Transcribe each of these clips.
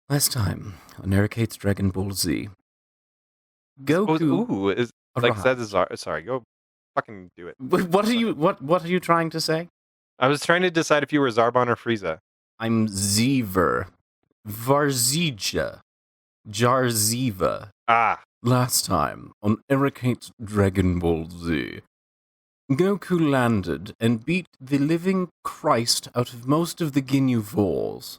Last time on Narrate's Dragon Ball Z, Goku Ooh, is like arrived. says sorry, go fucking do it. What are you trying to say? I was trying to decide if you were Zarbon or Frieza. I'm Zever, Varzija, Jarziva. Ah, Last time on Narrate's Dragon Ball Z, Goku landed and beat the living Christ out of most of the Ginyu Force.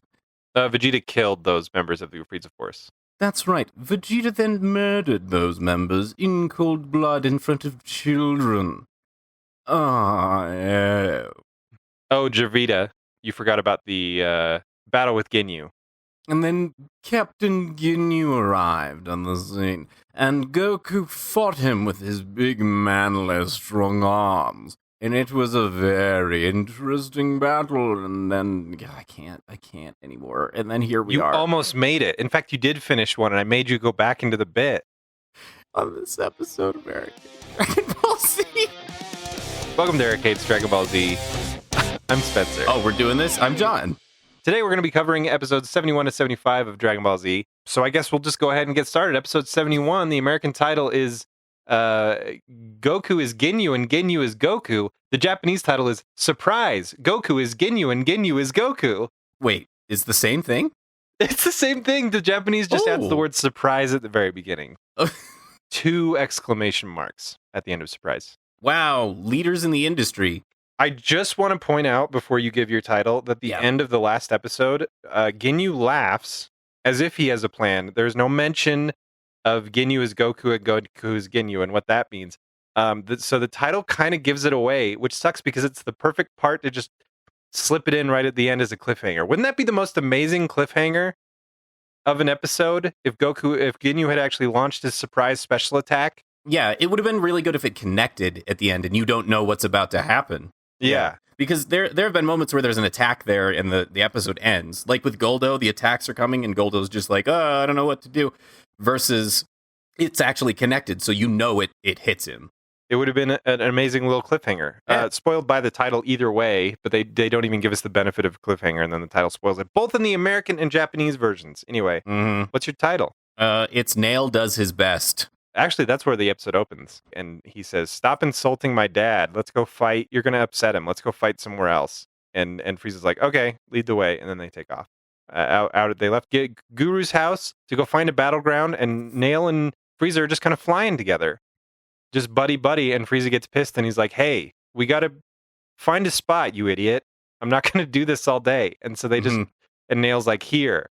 Vegeta killed those members of the Frieza Force. That's right. Vegeta then murdered those members in cold blood in front of children. Yeah. Oh, Javita, you forgot about the battle with Ginyu. And then Captain Ginyu arrived on the scene, and Goku fought him with his big, manly, strong arms. And it was a very interesting battle, and then I can't anymore. And then here we You are. almost made it. In fact, you did finish one, and I made you go back into the bit. On this episode of Dragon Ball Z. Welcome to Narrate's Dragon Ball Z. I'm Spencer. Oh, we're doing this? I'm John. Today we're going to be covering episodes 71 to 75 of Dragon Ball Z. So I guess we'll just go ahead and get started. Episode 71, the American title is Goku is Ginyu and Ginyu is Goku. The Japanese title is Surprise! Goku is Ginyu and Ginyu is Goku. Wait, it's the same thing? It's the same thing. The Japanese just adds the word surprise at the very beginning. 2 exclamation marks at the end of surprise. Wow, leaders in the industry. I just want to point out before you give your title that the end of the last episode, Ginyu laughs as if he has a plan. There's no mention of Ginyu as Goku and Goku as Ginyu and what that means. So the title kind of gives it away, which sucks because it's the perfect part to just slip it in right at the end as a cliffhanger. Wouldn't that be the most amazing cliffhanger of an episode if Ginyu had actually launched his surprise special attack? Yeah, it would have been really good if it connected at the end and you don't know what's about to happen. Yeah. Because there have been moments where there's an attack there and the episode ends. Like with Goldo, the attacks are coming and Goldo's just like, I don't know what to do. Versus it's actually connected, so you know it hits him. It would have been an amazing little cliffhanger. Yeah. Spoiled by the title either way, but they don't even give us the benefit of cliffhanger, and then the title spoils it. Both in the American and Japanese versions. Anyway, What's your title? It's Nail Does His Best. Actually, that's where the episode opens. And he says, "Stop insulting my dad. Let's go fight. You're going to upset him. Let's go fight somewhere else." And Frieza's like, "Okay, lead the way." And then they take off. They left Guru's house to go find a battleground, and Nail and Frieza are just kind of flying together. Just buddy. And Frieza gets pissed and he's like, "Hey, we got to find a spot, you idiot. I'm not going to do this all day." And so they just, and Nail's like, "Here."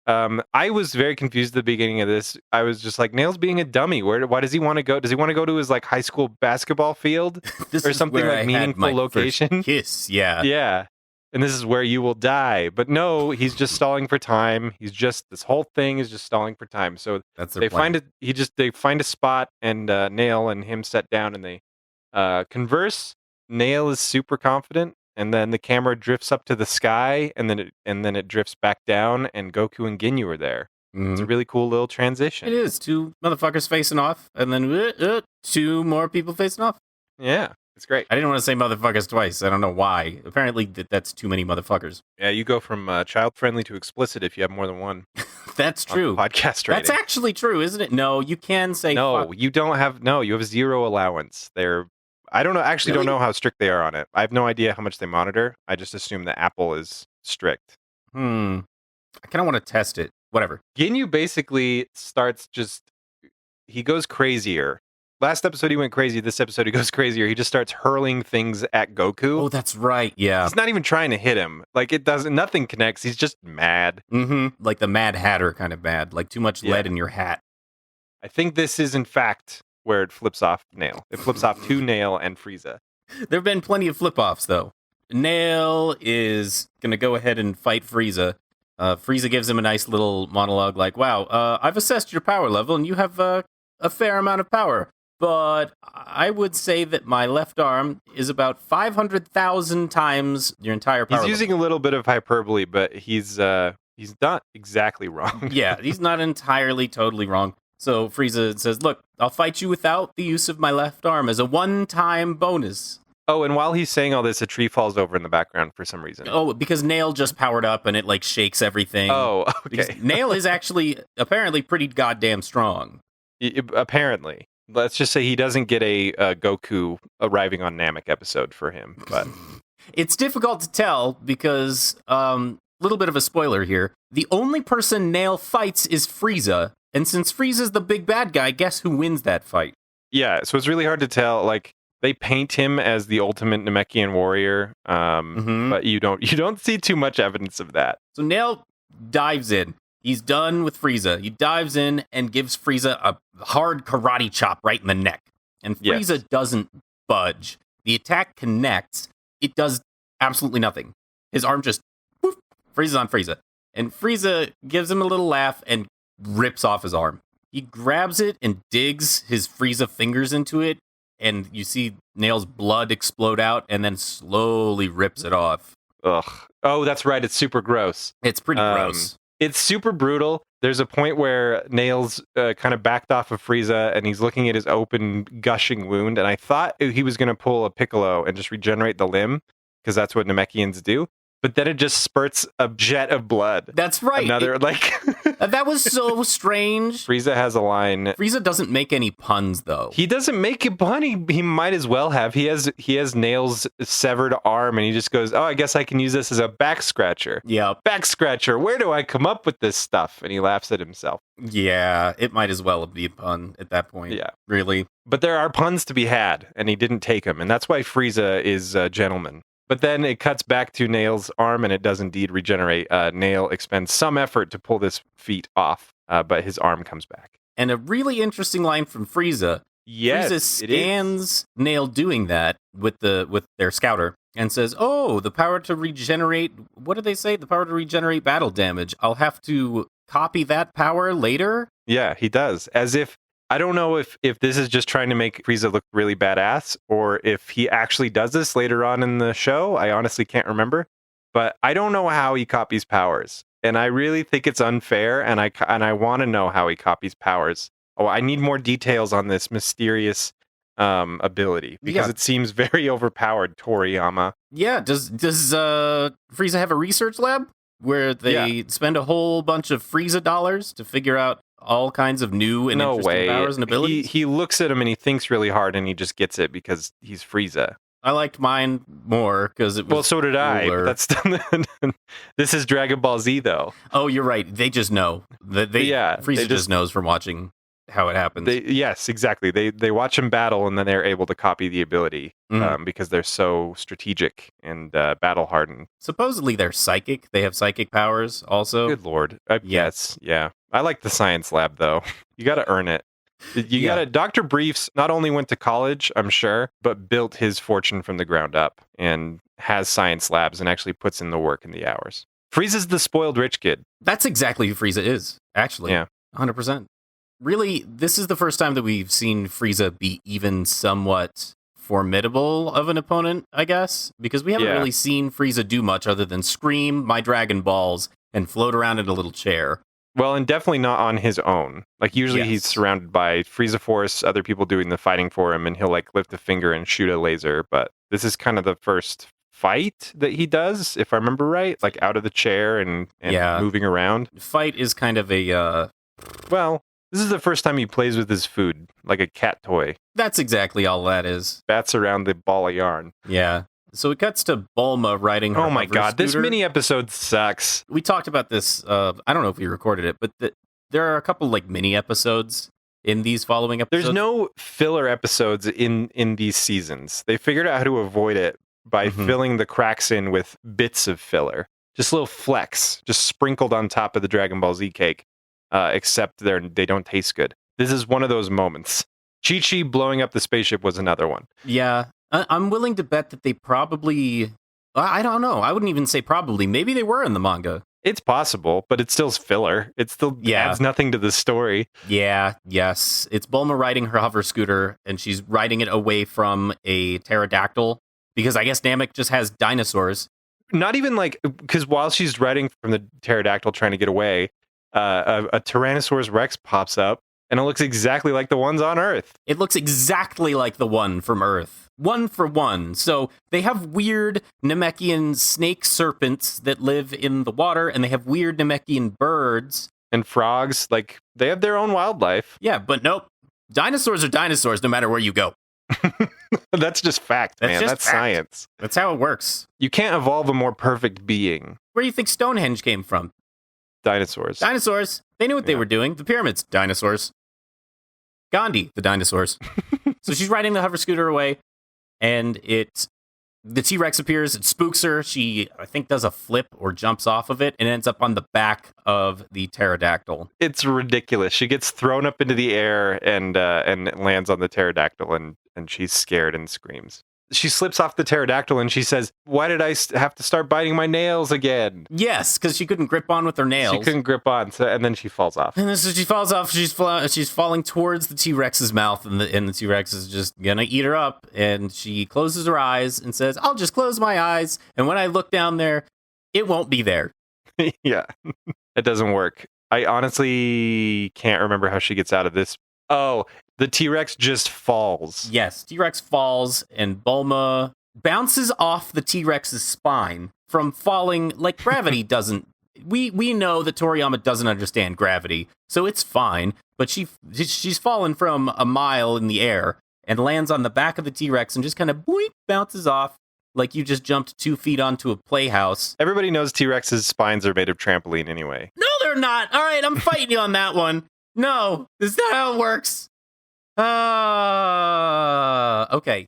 I was very confused at the beginning of this. I was just like, Nail's being a dummy. Why does he want to go? Does he want to go to his like high school basketball field or something like meaningful location? Kiss, yeah. Yeah. And this is where you will die. But no, he's just stalling for time. This whole thing is just stalling for time. So that's they find it. They find a spot, and Nail and him sit down and they converse. Nail is super confident. And then the camera drifts up to the sky, and then it drifts back down, and Goku and Ginyu are there. It's a really cool little transition. It is. 2 motherfuckers facing off, and then 2 more people facing off. Yeah, it's great. I didn't want to say motherfuckers twice. I don't know why. Apparently, that's too many motherfuckers. Yeah, you go from child-friendly to explicit if you have more than one. That's true. Podcast rating. That's actually true, isn't it? No, you can say no. Fuck. You don't have. No, you have 0 allowance. I don't know. Actually, Really? Don't know how strict they are on it. I have no idea how much they monitor. I just assume that Apple is strict. I kind of want to test it. Whatever. Ginyu basically starts he goes crazier. Last episode he went crazy. This episode he goes crazier. He just starts hurling things at Goku. Oh, that's right. Yeah. He's not even trying to hit him. Like nothing connects. He's just mad. Like the Mad Hatter kind of mad. Like too much lead in your hat. I think this is in fact where it flips off Nail. It flips off to Nail and Frieza. There have been plenty of flip-offs, though. Nail is going to go ahead and fight Frieza. Frieza gives him a nice little monologue like, wow, I've assessed your power level, and you have a fair amount of power. But I would say that my left arm is about 500,000 times your entire power level. He's using a little bit of hyperbole, but he's not exactly wrong. Yeah, he's not entirely totally wrong. So Frieza says, look, I'll fight you without the use of my left arm as a one-time bonus. Oh, and while he's saying all this, a tree falls over in the background for some reason. Oh, because Nail just powered up and it like shakes everything. Oh, Because okay. Nail is actually apparently pretty goddamn strong. Apparently. Let's just say he doesn't get a Goku arriving on Namek episode for him, but It's difficult to tell because, little bit of a spoiler here. The only person Nail fights is Frieza, and since Frieza's the big bad guy, guess who wins that fight? yeah, so it's really hard to tell. Like they paint him as the ultimate Namekian warrior, but you don't see too much evidence of that. So Nail dives in. He's done with Frieza. He dives in and gives Frieza a hard karate chop right in the neck. And Frieza doesn't budge. The attack connects. It does absolutely nothing. His arm just woof, freezes on Frieza. And Frieza gives him a little laugh and rips off his arm. He grabs it and digs his Frieza fingers into it. And you see Nail's blood explode out and then slowly rips it off. Ugh. Oh, that's right. It's super gross. It's pretty gross. It's super brutal. There's a point where Nails kind of backed off of Frieza and he's looking at his open, gushing wound. And I thought he was going to pull a Piccolo and just regenerate the limb because that's what Namekians do. But then it just spurts a jet of blood. That's right. That was so strange. Frieza has a line. Frieza doesn't make any puns, though. He doesn't make a pun. He might as well have. He has Nail's severed arm, and he just goes, "Oh, I guess I can use this as a back scratcher." Yeah, back scratcher. Where do I come up with this stuff? And he laughs at himself. Yeah, it might as well be a pun at that point. Yeah, really. But there are puns to be had, and he didn't take them, and that's why Frieza is a gentleman. But then it cuts back to Nail's arm, and it does indeed regenerate. Nail expends some effort to pull this feat off, but his arm comes back. And a really interesting line from Frieza. Yes, Frieza scans Nail doing that with their scouter and says, "Oh, the power to regenerate. What did they say? The power to regenerate battle damage. I'll have to copy that power later." Yeah, he does. As if I don't know if this is just trying to make Frieza look really badass or if he actually does this later on in the show. I honestly can't remember. But I don't know how he copies powers. And I really think it's unfair, and I want to know how he copies powers. Oh, I need more details on this mysterious ability because it seems very overpowered, Toriyama. Yeah, does Frieza have a research lab where they spend a whole bunch of Frieza dollars to figure out all kinds of new and interesting powers and abilities? He looks at him and he thinks really hard and he just gets it because he's Frieza. I liked mine more because it was well, so did cooler. I. But this is Dragon Ball Z though. Oh, you're right. They just know. Frieza just knows from watching how it happens. Yes, exactly. They watch him battle and then they're able to copy the ability because they're so strategic and battle hardened. Supposedly they're psychic. They have psychic powers also. Good lord. Yes. Yeah. I like the science lab though. You got to earn it. You got to. Dr. Briefs not only went to college, I'm sure, but built his fortune from the ground up and has science labs and actually puts in the work and the hours. Frieza's the spoiled rich kid. That's exactly who Frieza is, actually. Yeah. 100%. Really, this is the first time that we've seen Frieza be even somewhat formidable of an opponent, I guess, because we haven't really seen Frieza do much other than scream "My Dragon Balls" and float around in a little chair. Well, and definitely not on his own. Like, usually he's surrounded by Frieza Force, other people doing the fighting for him, and he'll, like, lift a finger and shoot a laser. But this is kind of the first fight that he does, if I remember right. Like, out of the chair and moving around. Fight is kind of a... Well, this is the first time he plays with his food, like a cat toy. That's exactly all that is. Bats around the ball of yarn. Yeah. So it cuts to Bulma riding her Oh my god, scooter. This mini episode sucks. We talked about this, I don't know if we recorded it, but there are a couple like mini episodes in these following episodes. There's no filler episodes in these seasons. They figured out how to avoid it by filling the cracks in with bits of filler. Just little flecks, just sprinkled on top of the Dragon Ball Z cake, except they don't taste good. This is one of those moments. Chi-Chi blowing up the spaceship was another one. Yeah. I'm willing to bet that they probably... I don't know. I wouldn't even say probably. Maybe they were in the manga. It's possible, but it still's filler. It still adds nothing to the story. Yeah, yes. It's Bulma riding her hover scooter, and she's riding it away from a pterodactyl, because I guess Namek just has dinosaurs. Not even like... Because while she's riding from the pterodactyl trying to get away, a Tyrannosaurus Rex pops up, and it looks exactly like the ones on Earth. It looks exactly like the one from Earth. one for one. So they have weird Namekian snake serpents that live in the water, and they have weird Namekian birds. And frogs, like, they have their own wildlife. Yeah, but nope. Dinosaurs are dinosaurs no matter where you go. That's just fact, man. That's science. That's how it works. You can't evolve a more perfect being. Where do you think Stonehenge came from? Dinosaurs. Dinosaurs. They knew what they were doing. The pyramids, dinosaurs. Gandhi, the dinosaurs. So she's riding the hover scooter away, and the T-Rex appears. It spooks her. She, I think, does a flip or jumps off of it and ends up on the back of the pterodactyl. It's ridiculous. She gets thrown up into the air and lands on the pterodactyl, and she's scared and screams. She slips off the pterodactyl and she says, "Why did I have to start biting my nails again?" Yes, because she couldn't grip on with her nails. She couldn't grip on, and then she falls off. And so she falls off. She's falling towards the T-Rex's mouth, and the T-Rex is just gonna eat her up. And she closes her eyes and says, "I'll just close my eyes, and when I look down there, it won't be there." Yeah, it doesn't work. I honestly can't remember how she gets out of this. Oh, the T-Rex just falls. Yes, T-Rex falls, and Bulma bounces off the T-Rex's spine from falling like gravity doesn't. We know that Toriyama doesn't understand gravity, so it's fine. But she's fallen from a mile in the air and lands on the back of the T-Rex and just kind of boink, bounces off like you just jumped 2 feet onto a playhouse. Everybody knows T-Rex's spines are made of trampoline anyway. No, they're not. All right, I'm fighting you on that one. No, this is not how it works. Okay.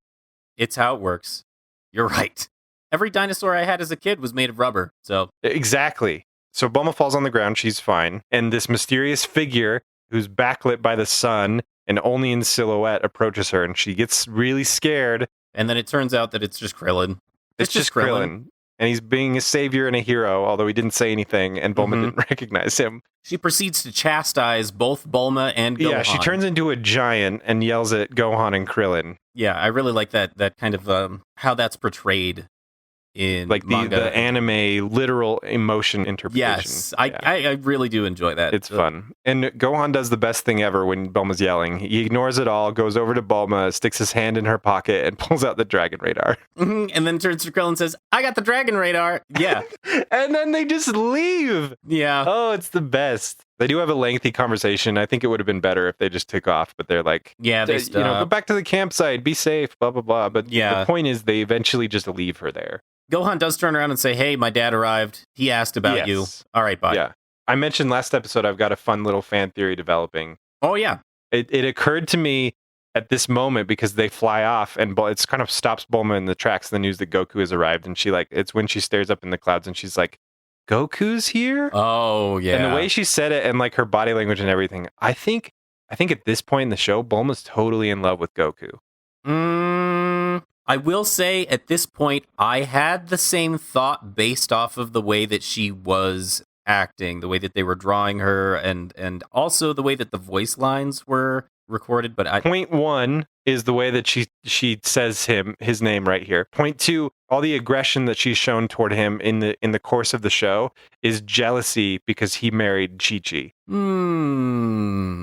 It's how it works. You're right. Every dinosaur I had as a kid was made of rubber, so. Exactly. So Bulma falls on the ground, she's fine. And this mysterious figure who's backlit by the sun and only in silhouette approaches her, and she gets really scared. And then it turns out that it's just Krillin. It's just Krillin. And he's being a savior and a hero, although he didn't say anything, and Bulma didn't recognize him. She proceeds to chastise both Bulma and Gohan. Yeah, she turns into a giant and yells at Gohan and Krillin. Yeah, I really like that kind of how that's portrayed in like manga. the anime literal emotion interpretation. Yes, yeah. I really do enjoy that. It's fun. And Gohan does the best thing ever when Bulma's yelling. He ignores it all, goes over to Bulma, sticks his hand in her pocket, and pulls out the dragon radar. Mm-hmm. And then turns to Krillin and says, "I got the dragon radar." Yeah. And then they just leave. Yeah. Oh, it's the best. They do have a lengthy conversation. I think it would have been better if they just took off, but they're like, yeah, they go back to the campsite, be safe, blah, blah, blah. But yeah. The point is they eventually just leave her there. Gohan does turn around and say, "Hey, my dad arrived. He asked about you. All right, bye." Yeah. I mentioned last episode I've got a fun little fan theory developing. Oh, yeah. It occurred to me at this moment because they fly off and it's kind of stops Bulma in the tracks, the news that Goku has arrived. And it's when she stares up in the clouds and she's like, "Goku's here?" Oh, yeah. And the way she said it and like her body language and everything, I think at this point in the show, Bulma's totally in love with Goku. I will say at this point, I had the same thought based off of the way that she was acting, the way that they were drawing her, and also the way that the voice lines were recorded. But Point 1 is the way that she says his name right here. Point 2, all the aggression that she's shown toward him in the course of the show is jealousy because he married Chi-Chi.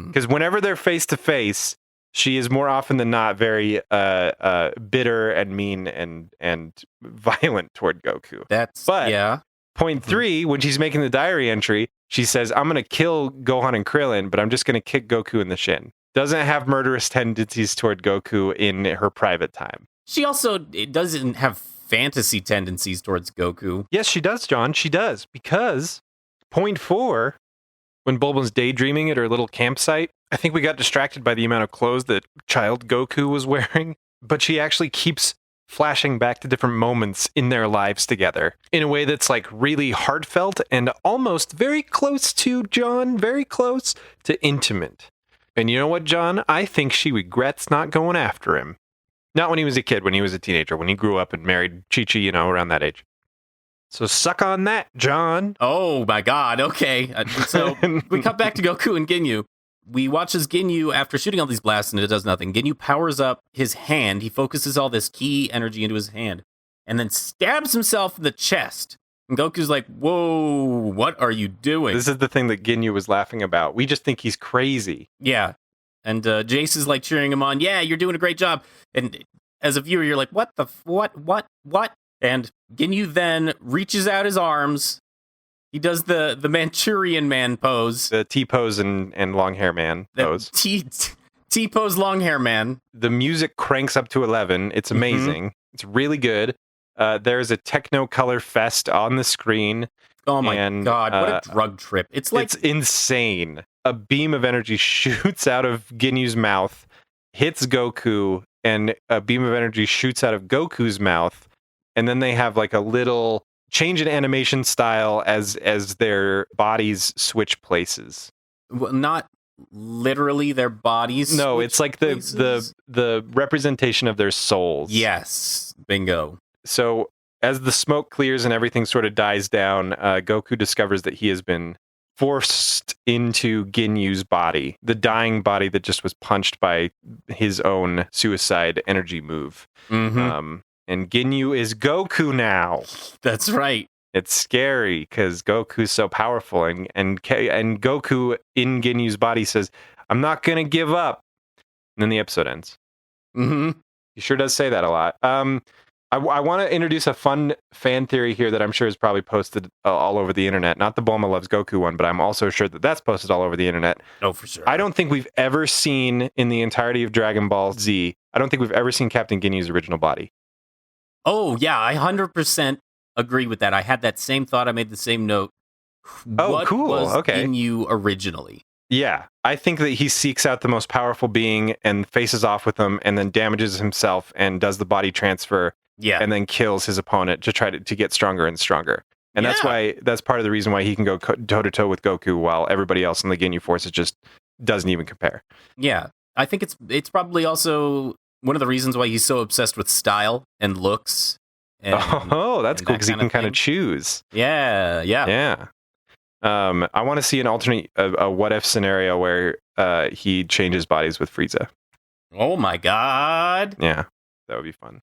Because whenever they're face to face, she is more often than not very bitter and mean and violent toward Goku. Yeah. Point 3, when she's making the diary entry, she says, "I'm going to kill Gohan and Krillin, but I'm just going to kick Goku in the shin." Doesn't have murderous tendencies toward Goku in her private time. She also doesn't have fantasy tendencies towards Goku. Yes, she does, John. She does. Because point 4, when Bulma's daydreaming at her little campsite, I think we got distracted by the amount of clothes that child Goku was wearing, but she actually keeps flashing back to different moments in their lives together in a way that's like really heartfelt and almost very close to, John, very close to intimate. And you know what, John? I think she regrets not going after him. Not when he was a kid, when he was a teenager, when he grew up and married Chi-Chi, around that age. So suck on that, John. Oh my God, okay. So we cut back to Goku and Ginyu. We watch as Ginyu, after shooting all these blasts and it does nothing, Ginyu powers up his hand. He focuses all this ki energy into his hand and then stabs himself in the chest. And Goku's like, "Whoa, what are you doing?" This is the thing that Ginyu was laughing about. We just think he's crazy. Yeah. And Jace is like cheering him on. "Yeah, you're doing a great job." And as a viewer, you're like, what the what? And Ginyu then reaches out his arms. He does the Manchurian Man pose. The T-pose and long hair man pose. T-pose long hair man. The music cranks up to 11. It's amazing. It's really good. There's a techno color fest on the screen. Oh my god, what a drug trip. It's insane. A beam of energy shoots out of Ginyu's mouth, hits Goku, and a beam of energy shoots out of Goku's mouth, and then they have like a little change in animation style as their bodies switch places. Well, not literally their bodies. No, it's like the representation of their souls. Yes, bingo. So as the smoke clears and everything sort of dies down, Goku discovers that he has been forced into Ginyu's body, the dying body that just was punched by his own suicide energy move. Mm-hmm. And Ginyu is Goku now. That's right. It's scary because Goku's so powerful, and Goku in Ginyu's body says, "I'm not gonna give up." And then the episode ends. Mm-hmm. He sure does say that a lot. I want to introduce a fun fan theory here that I'm sure is probably posted all over the internet. Not the Bulma loves Goku one, but I'm also sure that that's posted all over the internet. Oh, for sure. I don't think we've ever seen in the entirety of Dragon Ball Z, I don't think we've ever seen Captain Ginyu's original body. Oh, yeah, I 100% agree with that. I had that same thought. I made the same note. Oh, cool. Was okay. Ginyu originally? Yeah, I think that he seeks out the most powerful being and faces off with them and then damages himself and does the body transfer. Yeah. And then kills his opponent to try to get stronger and stronger. And that's part of the reason why he can go toe to toe with Goku while everybody else in the Ginyu forces just doesn't even compare. Yeah. I think it's probably also one of the reasons why he's so obsessed with style and looks. And, that's cool because he can kind of choose. Yeah. I want to see an alternate, a what if scenario where he changes bodies with Frieza. Oh my god. Yeah, that would be fun.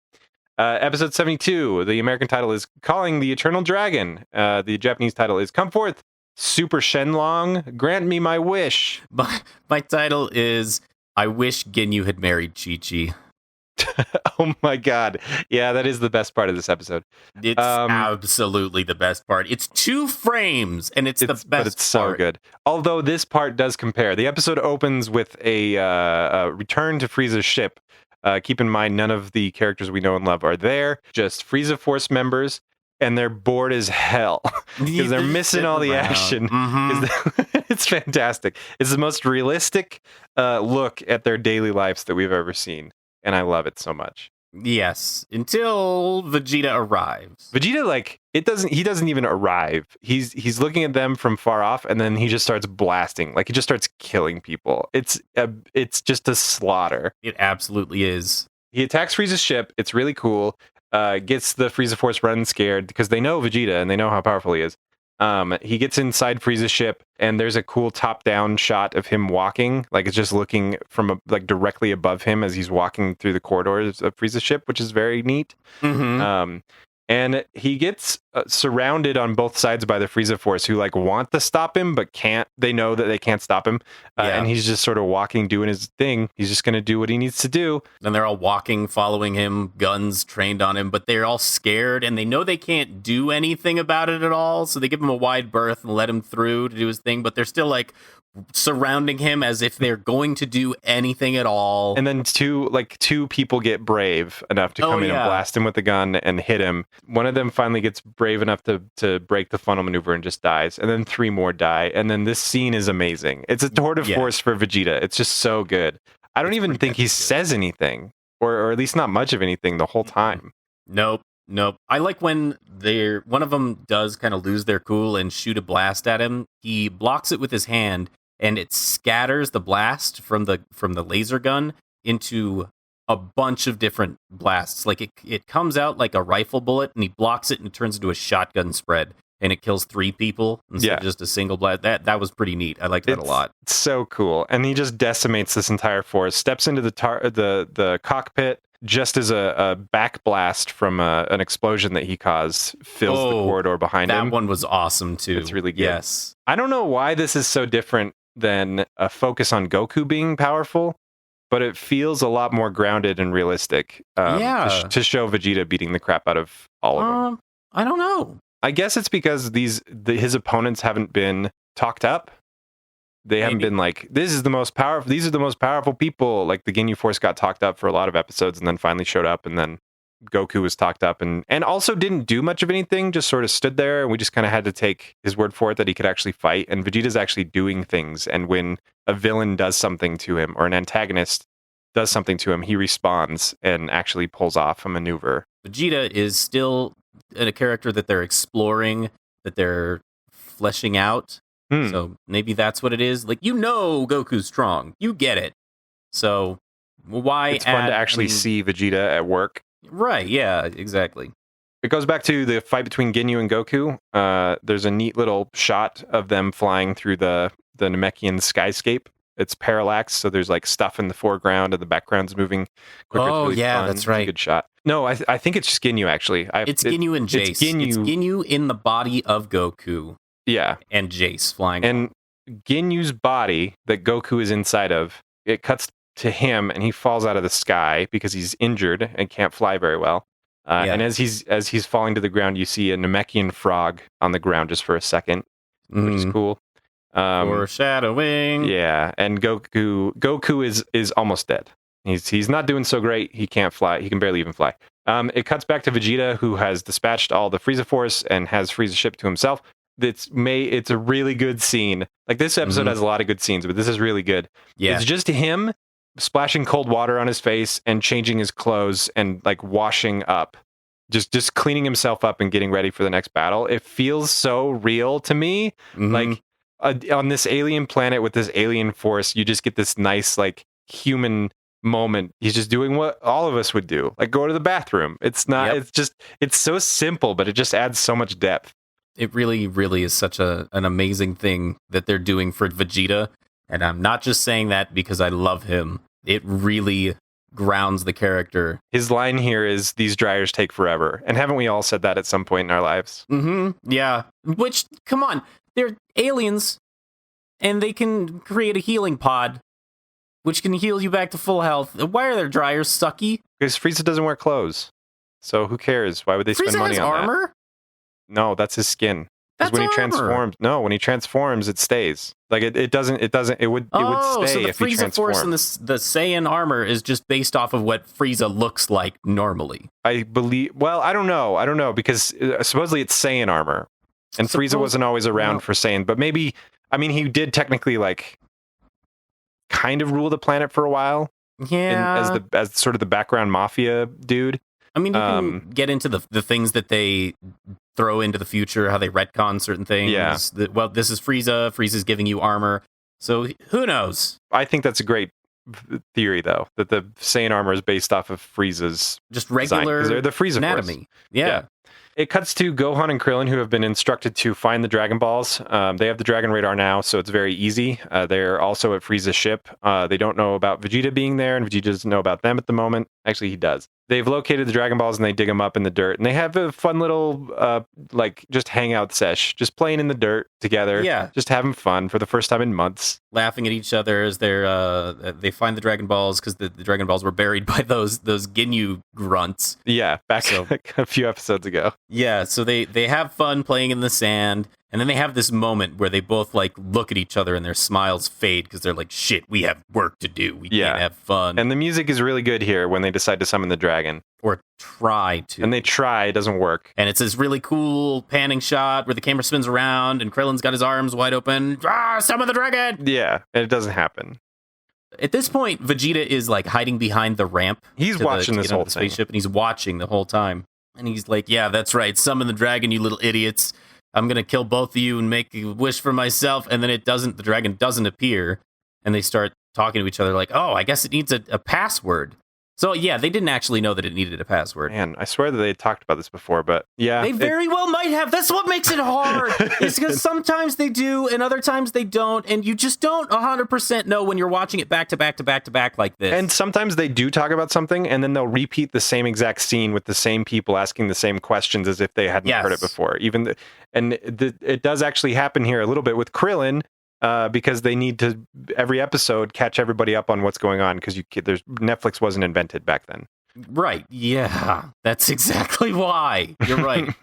Episode 72, the American title is Calling the Eternal Dragon. The Japanese title is Come Forth, Super Shenlong, Grant Me My Wish. My title is I Wish Ginyu Had Married Chi-Chi. Oh my god. Yeah, that is the best part of this episode. It's absolutely the best part. It's 2 frames, and it's the best part. But it's so good. Although this part does compare. The episode opens with a return to Frieza's ship. Keep in mind, none of the characters we know and love are there. Just Frieza Force members, and they're bored as hell because they're missing all the action. Mm-hmm. It's fantastic. It's the most realistic look at their daily lives that we've ever seen, and I love it so much. Yes, until Vegeta arrives. Vegeta, he doesn't even arrive. He's looking at them from far off, and then he just starts blasting. He just starts killing people. It's just a slaughter. It absolutely is. He attacks Frieza's ship. It's really cool. Gets the Frieza Force running scared because they know Vegeta and they know how powerful he is. He gets inside Frieza's ship, and there's a cool top-down shot of him walking. It's just looking from directly above him as he's walking through the corridors of Frieza's ship, which is very neat. Mm-hmm. And he gets surrounded on both sides by the Frieza Force, who want to stop him but can't. They know that they can't stop him, and he's just sort of walking, doing his thing. He's just going to do what he needs to do. And they're all walking, following him, guns trained on him, but they're all scared, and they know they can't do anything about it at all. So they give him a wide berth and let him through to do his thing, but they're still surrounding him as if they're going to do anything at all. And then two people get brave enough to come in and blast him with the gun and hit him. One of them finally gets brave enough to break the funnel maneuver and just dies. And then 3 more die. And then this scene is amazing. It's a tour de force for Vegeta. It's just so good. I don't even think he says anything, or at least not much of anything the whole time. Nope. I like when one of them does kind of lose their cool and shoot a blast at him. He blocks it with his hand, and it scatters the blast from the laser gun into a bunch of different blasts. It comes out like a rifle bullet, and he blocks it, and it turns into a shotgun spread, and it kills 3 people instead of just a single blast. That was pretty neat. I liked that a lot. It's so cool, and he just decimates this entire force. Steps into the cockpit. Just as a back blast from an explosion that he caused fills the corridor behind him. That one was awesome, too. It's really good. Yes. I don't know why this is so different than a focus on Goku being powerful. but it feels a lot more grounded and realistic. Yeah. To show Vegeta beating the crap out of all of them. I don't know. I guess it's because his opponents haven't been talked up. They haven't been like, these are the most powerful people. Like the Ginyu Force got talked up for a lot of episodes and then finally showed up, and then Goku was talked up and also didn't do much of anything, just sort of stood there, and we just kind of had to take his word for it that he could actually fight. And Vegeta's actually doing things, and when a villain does something to him or an antagonist does something to him, he responds and actually pulls off a maneuver. Vegeta is still a character that they're exploring, that they're fleshing out. So maybe that's what it is. Like, Goku's strong. You get it. So why it's fun to actually see Vegeta at work. Right, yeah, exactly. It goes back to the fight between Ginyu and Goku. There's a neat little shot of them flying through the Namekian skyscape. It's parallax, so there's like stuff in the foreground and the background's moving quicker. Oh, really yeah, fun. that's right. It's a good shot. No, I think it's just Ginyu, actually. It's Ginyu and Jace. It's Ginyu in the body of Goku. Yeah. And Jace flying. And Ginyu's body that Goku is inside of, it cuts to him and he falls out of the sky because he's injured and can't fly very well. And as he's falling to the ground, you see a Namekian frog on the ground just for a second, which is cool. Foreshadowing. Yeah, and Goku is almost dead. He's not doing so great. He can't fly. He can barely even fly. It cuts back to Vegeta, who has dispatched all the Frieza Force and has Frieza ship to himself. It's a really good scene. Like, this episode has a lot of good scenes, but this is really good. Yeah. It's just him splashing cold water on his face and changing his clothes and like washing up. Just cleaning himself up and getting ready for the next battle. It feels so real to me. Like on this alien planet with this alien force, you just get this nice like human moment. He's just doing what all of us would do, like go to the bathroom. It's not. It's so simple, but it just adds so much depth. It really, really is such an amazing thing that they're doing for Vegeta. And I'm not just saying that because I love him. It really grounds the character. His line here is, "These dryers take forever." And haven't we all said that at some point in our lives? Yeah. Which, come on, they're aliens and they can create a healing pod which can heal you back to full health. Why are their dryers sucky? Because Frieza doesn't wear clothes. So who cares? Why would they spend money on armor? that? No, that's his skin. That's when he armor. when he transforms, it stays. Like it would stay so the if he Frieza transformed. Force and the Saiyan armor is just based off of what Frieza looks like normally. I believe. Well, I don't know because supposedly it's Saiyan armor, and Frieza wasn't always around for Saiyan. But maybe, I mean, he did technically like kind of rule the planet for a while. Yeah, as sort of the background mafia dude. I mean, you can get into the things that they throw into the future, how they retcon certain things. Yeah. Well, this is Frieza. Frieza's giving you armor. So who knows? I think that's a great theory, though, that the Saiyan armor is based off of Frieza's just regular design, they're the Frieza anatomy. Force. Yeah. It cuts to Gohan and Krillin, who have been instructed to find the Dragon Balls. They have the Dragon Radar now, so it's very easy. They're also at Frieza's ship. They don't know about Vegeta being there, and Vegeta doesn't know about them at the moment. Actually, he does. They've located the Dragon Balls, and they dig them up in the dirt. And they have a fun little, just hangout sesh, just playing in the dirt together. Yeah. Just having fun for the first time in months. Laughing at each other as they find the Dragon Balls, because the Dragon Balls were buried by those Ginyu grunts. Yeah, back like a few episodes ago. Yeah, so they have fun playing in the sand, and then they have this moment where they both like look at each other and their smiles fade because they're like, shit, we have work to do. We can't have fun. And the music is really good here when they decide to summon the dragon. Or try to. And they try, it doesn't work. And it's this really cool panning shot where the camera spins around and Krillin's got his arms wide open. Summon the dragon! Yeah, and it doesn't happen. At this point, Vegeta is like hiding behind the ramp. He's watching this whole spaceship, thing. and he's watching the whole time. And he's like, yeah, that's right. Summon the dragon, you little idiots. I'm going to kill both of you and make a wish for myself. And then the dragon doesn't appear. And they start talking to each other like, oh, I guess it needs a password. So, yeah, they didn't actually know that it needed a password. Man, I swear that they had talked about this before, but yeah. They very well might have. That's what makes it hard. It's because sometimes they do and other times they don't. And you just don't 100% know when you're watching it back to back to back to back like this. And sometimes they do talk about something and then they'll repeat the same exact scene with the same people asking the same questions as if they hadn't heard it before. It does actually happen here a little bit with Krillin. because they need to every episode catch everybody up on what's going on because there's Netflix wasn't invented back then. Right. Yeah. That's exactly why. You're right.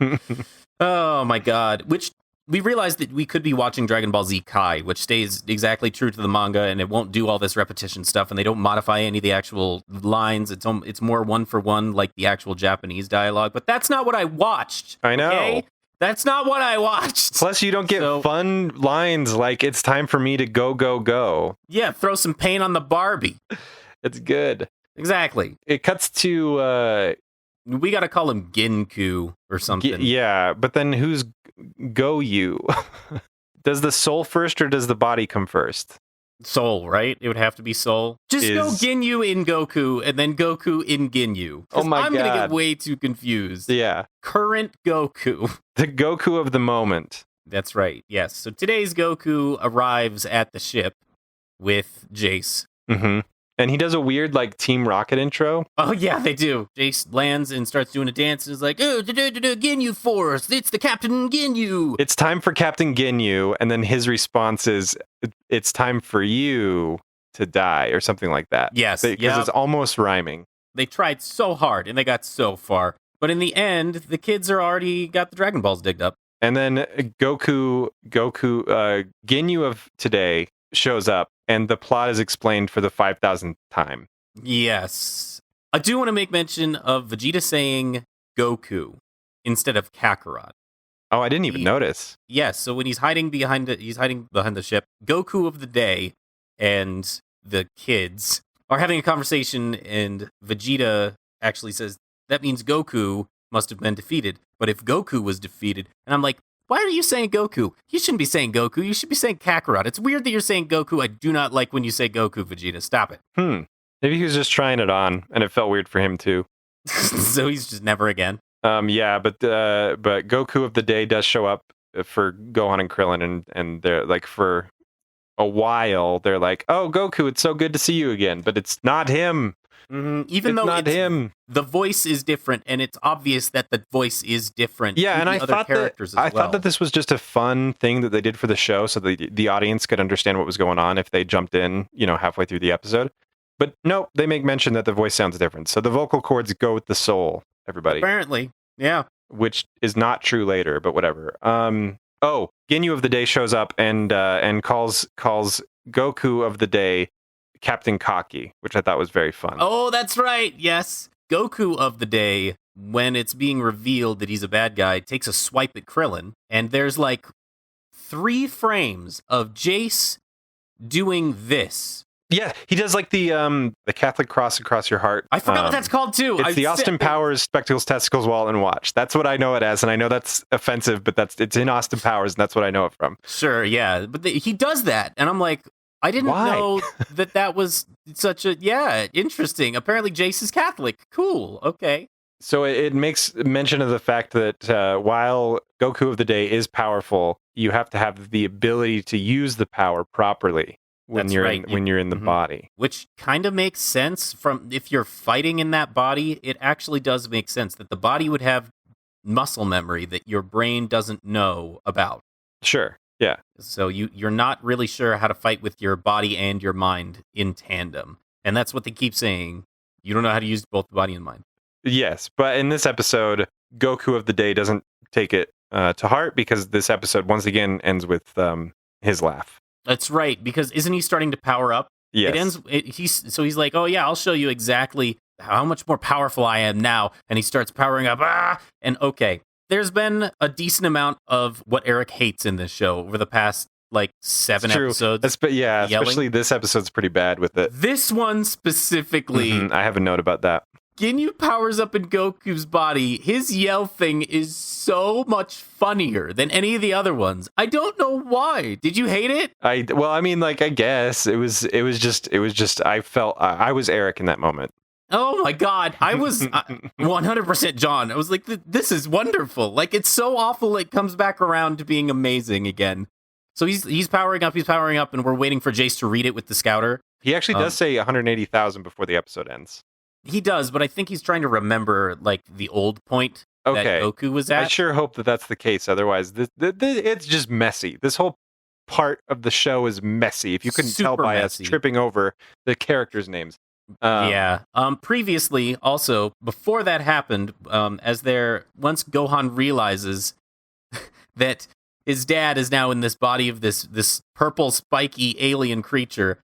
Oh my god. Which we realized that we could be watching Dragon Ball Z Kai, which stays exactly true to the manga, and it won't do all this repetition stuff, and they don't modify any of the actual lines. It's more one for one like the actual Japanese dialogue. But that's not what I watched. I know. Okay? That's not what I watched. Plus, you don't get fun lines like "It's time for me to go, go, go." Yeah, throw some paint on the Barbie. It's good. Exactly. It cuts to we gotta call him Ginku or something. Yeah, but then who's Go-You? Does the soul first or does the body come first? Soul, right? It would have to be Soul. Just go Ginyu in Goku and then Goku in Ginyu. Oh my God. I'm gonna get way too confused. Yeah. Current Goku. The Goku of the moment. That's right, yes. So today's Goku arrives at the ship with Jace. Mm-hmm. And he does a weird, like, Team Rocket intro. Oh, yeah, they do. Jace lands and starts doing a dance and is like, oh, Ginyu Force, it's the Captain Ginyu. It's time for Captain Ginyu. And then his response is, it's time for you to die, or something like that. Yes. Because it's almost rhyming. They tried so hard, and they got so far. But in the end, the kids are already got the Dragon Balls digged up. And then Ginyu of today shows up. And the plot is explained for the 5,000th time. Yes. I do want to make mention of Vegeta saying Goku instead of Kakarot. Oh, I didn't even notice. Yes, so when he's hiding behind the ship, Goku of the day and the kids are having a conversation, and Vegeta actually says, that means Goku must have been defeated. But if Goku was defeated, and I'm like, why are you saying Goku? You shouldn't be saying Goku. You should be saying Kakarot. It's weird that you're saying Goku. I do not like when you say Goku, Vegeta. Stop it. Maybe he was just trying it on, and it felt weird for him too. So he's just never again. Yeah, but Goku of the day does show up for Gohan and Krillin, and they're like, for a while, they're like, oh, Goku, it's so good to see you again. But it's not him. Mm-hmm. Even though it's not him. The voice is different, and it's obvious that the voice is different. Yeah, and I thought that this was just a fun thing that they did for the show, so the audience could understand what was going on if they jumped in, halfway through the episode. But nope, they make mention that the voice sounds different. So the vocal cords go with the soul, everybody. Apparently, yeah. Which is not true later, but whatever. Ginyu of the day shows up and calls Goku of the day Captain Cocky, which I thought was very fun. Oh, that's right. Yes. Goku of the day, when it's being revealed that he's a bad guy, takes a swipe at Krillin, and there's like 3 frames of Jace doing this. Yeah, he does like the Catholic cross across your heart. I forgot what that's called too. It's the Austin Powers Spectacles, Testicles, Wall, and Watch. That's what I know it as, and I know that's offensive, but it's in Austin Powers, and that's what I know it from. Sure, yeah, but he does that, and I'm like, I didn't know that was such a, interesting. Apparently Jace is Catholic. Cool. Okay. So it makes mention of the fact that while Goku of the day is powerful, you have to have the ability to use the power properly when you're in the body. Which kind of makes sense from if you're fighting in that body, it actually does make sense that the body would have muscle memory that your brain doesn't know about. Sure. Yeah. So you're not really sure how to fight with your body and your mind in tandem. And that's what they keep saying. You don't know how to use both the body and mind. Yes. But in this episode, Goku of the day doesn't take it to heart because this episode once again ends with his laugh. That's right. Because isn't he starting to power up? Yes. He's like, oh yeah, I'll show you exactly how much more powerful I am now. And he starts powering up. And okay. There's been a decent amount of what Eric hates in this show over the past, 7 episodes. Especially this episode's pretty bad with it. This one specifically. Mm-hmm. I have a note about that. Ginyu powers up in Goku's body. His yell thing is so much funnier than any of the other ones. I don't know why. Did you hate it? I guess it was just I felt I was Eric in that moment. Oh my God. I was 100% John. I was like, this is wonderful. It's so awful it comes back around to being amazing again. So he's powering up, and we're waiting for Jace to read it with the scouter. He actually does say 180,000 before the episode ends. He does, but I think he's trying to remember, the old point that Goku was at. I sure hope that that's the case. Otherwise, it's just messy. This whole part of the show is messy. If you couldn't tell Super by messy. us tripping over the characters' names. Yeah. Previously, also, before that happened, once Gohan realizes that his dad is now in this body of this purple spiky alien creature,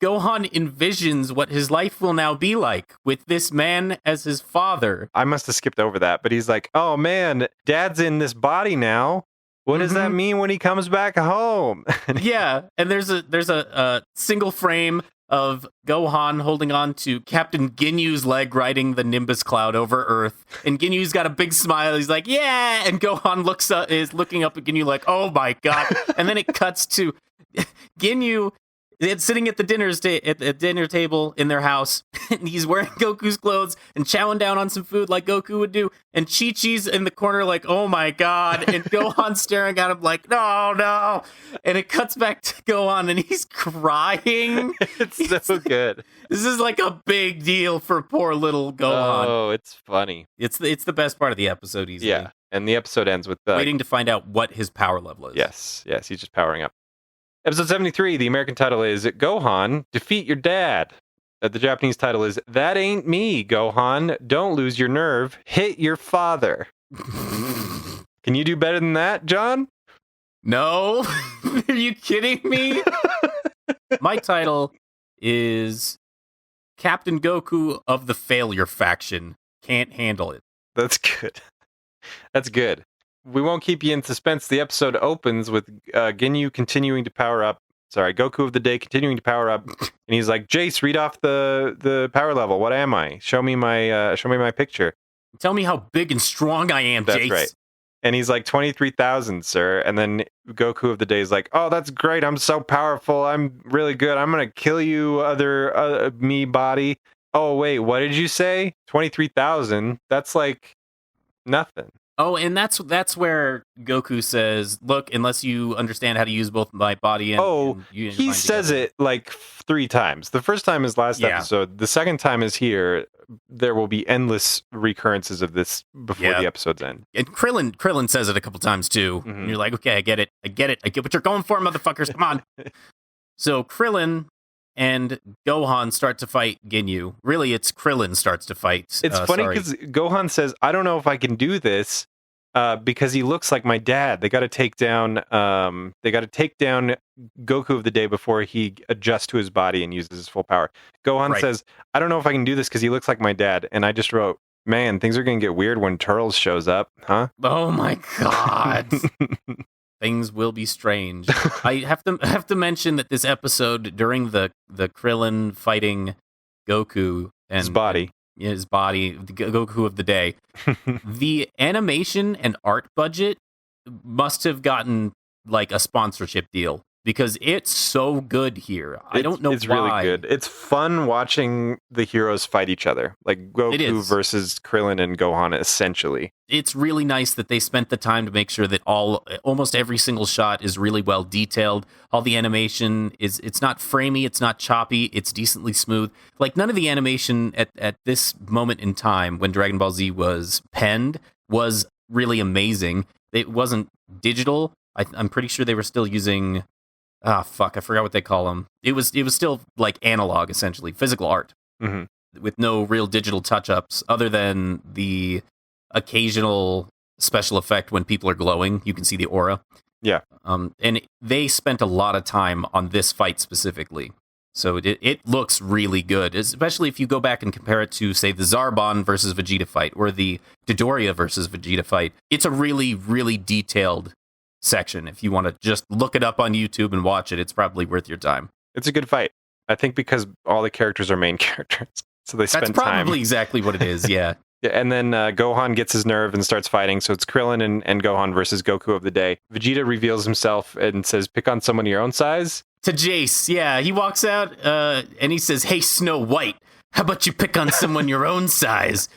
Gohan envisions what his life will now be like with this man as his father. I must have skipped over that, but he's like, "Oh man, Dad's in this body now. What does that mean when he comes back home?" Yeah, and there's a single frame of Gohan holding on to Captain Ginyu's leg riding the Nimbus cloud over Earth, and Ginyu's got a big smile. He's like, "Yeah," and Gohan is looking up at Ginyu like, "Oh my god!" And then it cuts to Ginyu. It's sitting at the dinner table in their house, and he's wearing Goku's clothes and chowing down on some food like Goku would do. And Chi-Chi's in the corner like, "Oh my god!" And Gohan staring at him like, "No!" And it cuts back to Gohan, and he's crying. It's so good. This is like a big deal for poor little Gohan. Oh, it's funny. It's the best part of the episode. Easily. Yeah, and the episode ends with waiting to find out what his power level is. Yes, he's just powering up. Episode 73, the American title is Gohan, Defeat Your Dad. The Japanese title is That Ain't Me, Gohan. Don't lose your nerve. Hit your father. Can you do better than that, John? No. Are you kidding me? My title is Captain Goku of the Failure Faction. Can't handle it. That's good. That's good. We won't keep you in suspense. The episode opens with Ginyu continuing to power up. Sorry, Goku of the day continuing to power up, and he's like, "Jace, read off the power level. What am I? Show me my picture. Tell me how big and strong I am, That's Jace." right. And he's like 23,000, sir. And then Goku of the day is like, "Oh, that's great. I'm so powerful. I'm really good. I'm gonna kill you, other me body." Oh wait, what did you say? 23,000? That's like nothing. Oh, and that's where Goku says, "Look, unless you understand how to use both my body and he says it like 3 times. The first time is last episode. The second time is here. There will be endless recurrences of this before the episodes end." And Krillin says it a couple times too. And you're like, "Okay, I get it. I get what you're going for, motherfuckers. Come on." So Krillin and Gohan start to fight Ginyu. Really, it's Krillin starts to fight. It's funny because Gohan says, "I don't know if I can do this because he looks like my dad." They got to take down Goku of the day before he adjusts to his body and uses his full power. Gohan says, "I don't know if I can do this because he looks like my dad." And I just wrote, "Man, things are gonna get weird when Turles shows up, huh?" Oh my god. Things will be strange. I have to mention that this episode, during the Krillin fighting Goku and his body, the Goku of the day, the animation and art budget must have gotten like a sponsorship deal because it's so good here. I don't know why. It's really good. It's fun watching the heroes fight each other, like Goku versus Krillin and Gohan, essentially. It's really nice that they spent the time to make sure that almost every single shot is really well detailed. All the animation it's not framey, it's not choppy, it's decently smooth. Like none of the animation at this moment in time when Dragon Ball Z was penned was really amazing. It wasn't digital. I'm pretty sure they were still using I forgot what they call them. It was still like analog, essentially, physical art with no real digital touch-ups other than the occasional special effect when people are glowing. You can see the aura. Yeah. And they spent a lot of time on this fight specifically. So it looks really good, especially if you go back and compare it to, say, the Zarbon versus Vegeta fight or the Dodoria versus Vegeta fight. It's a really, really detailed section. If you want to just look it up on YouTube and watch it, it's probably worth your time. It's a good fight. I think because all the characters are main characters, so they spend time. That's probably exactly what it is. Yeah. Yeah, and then Gohan gets his nerve and starts fighting. So it's Krillin and Gohan versus Goku of the day. Vegeta reveals himself and says, "Pick on someone your own size." To Jace, yeah, he walks out and he says, "Hey, Snow White, how about you pick on someone your own size?"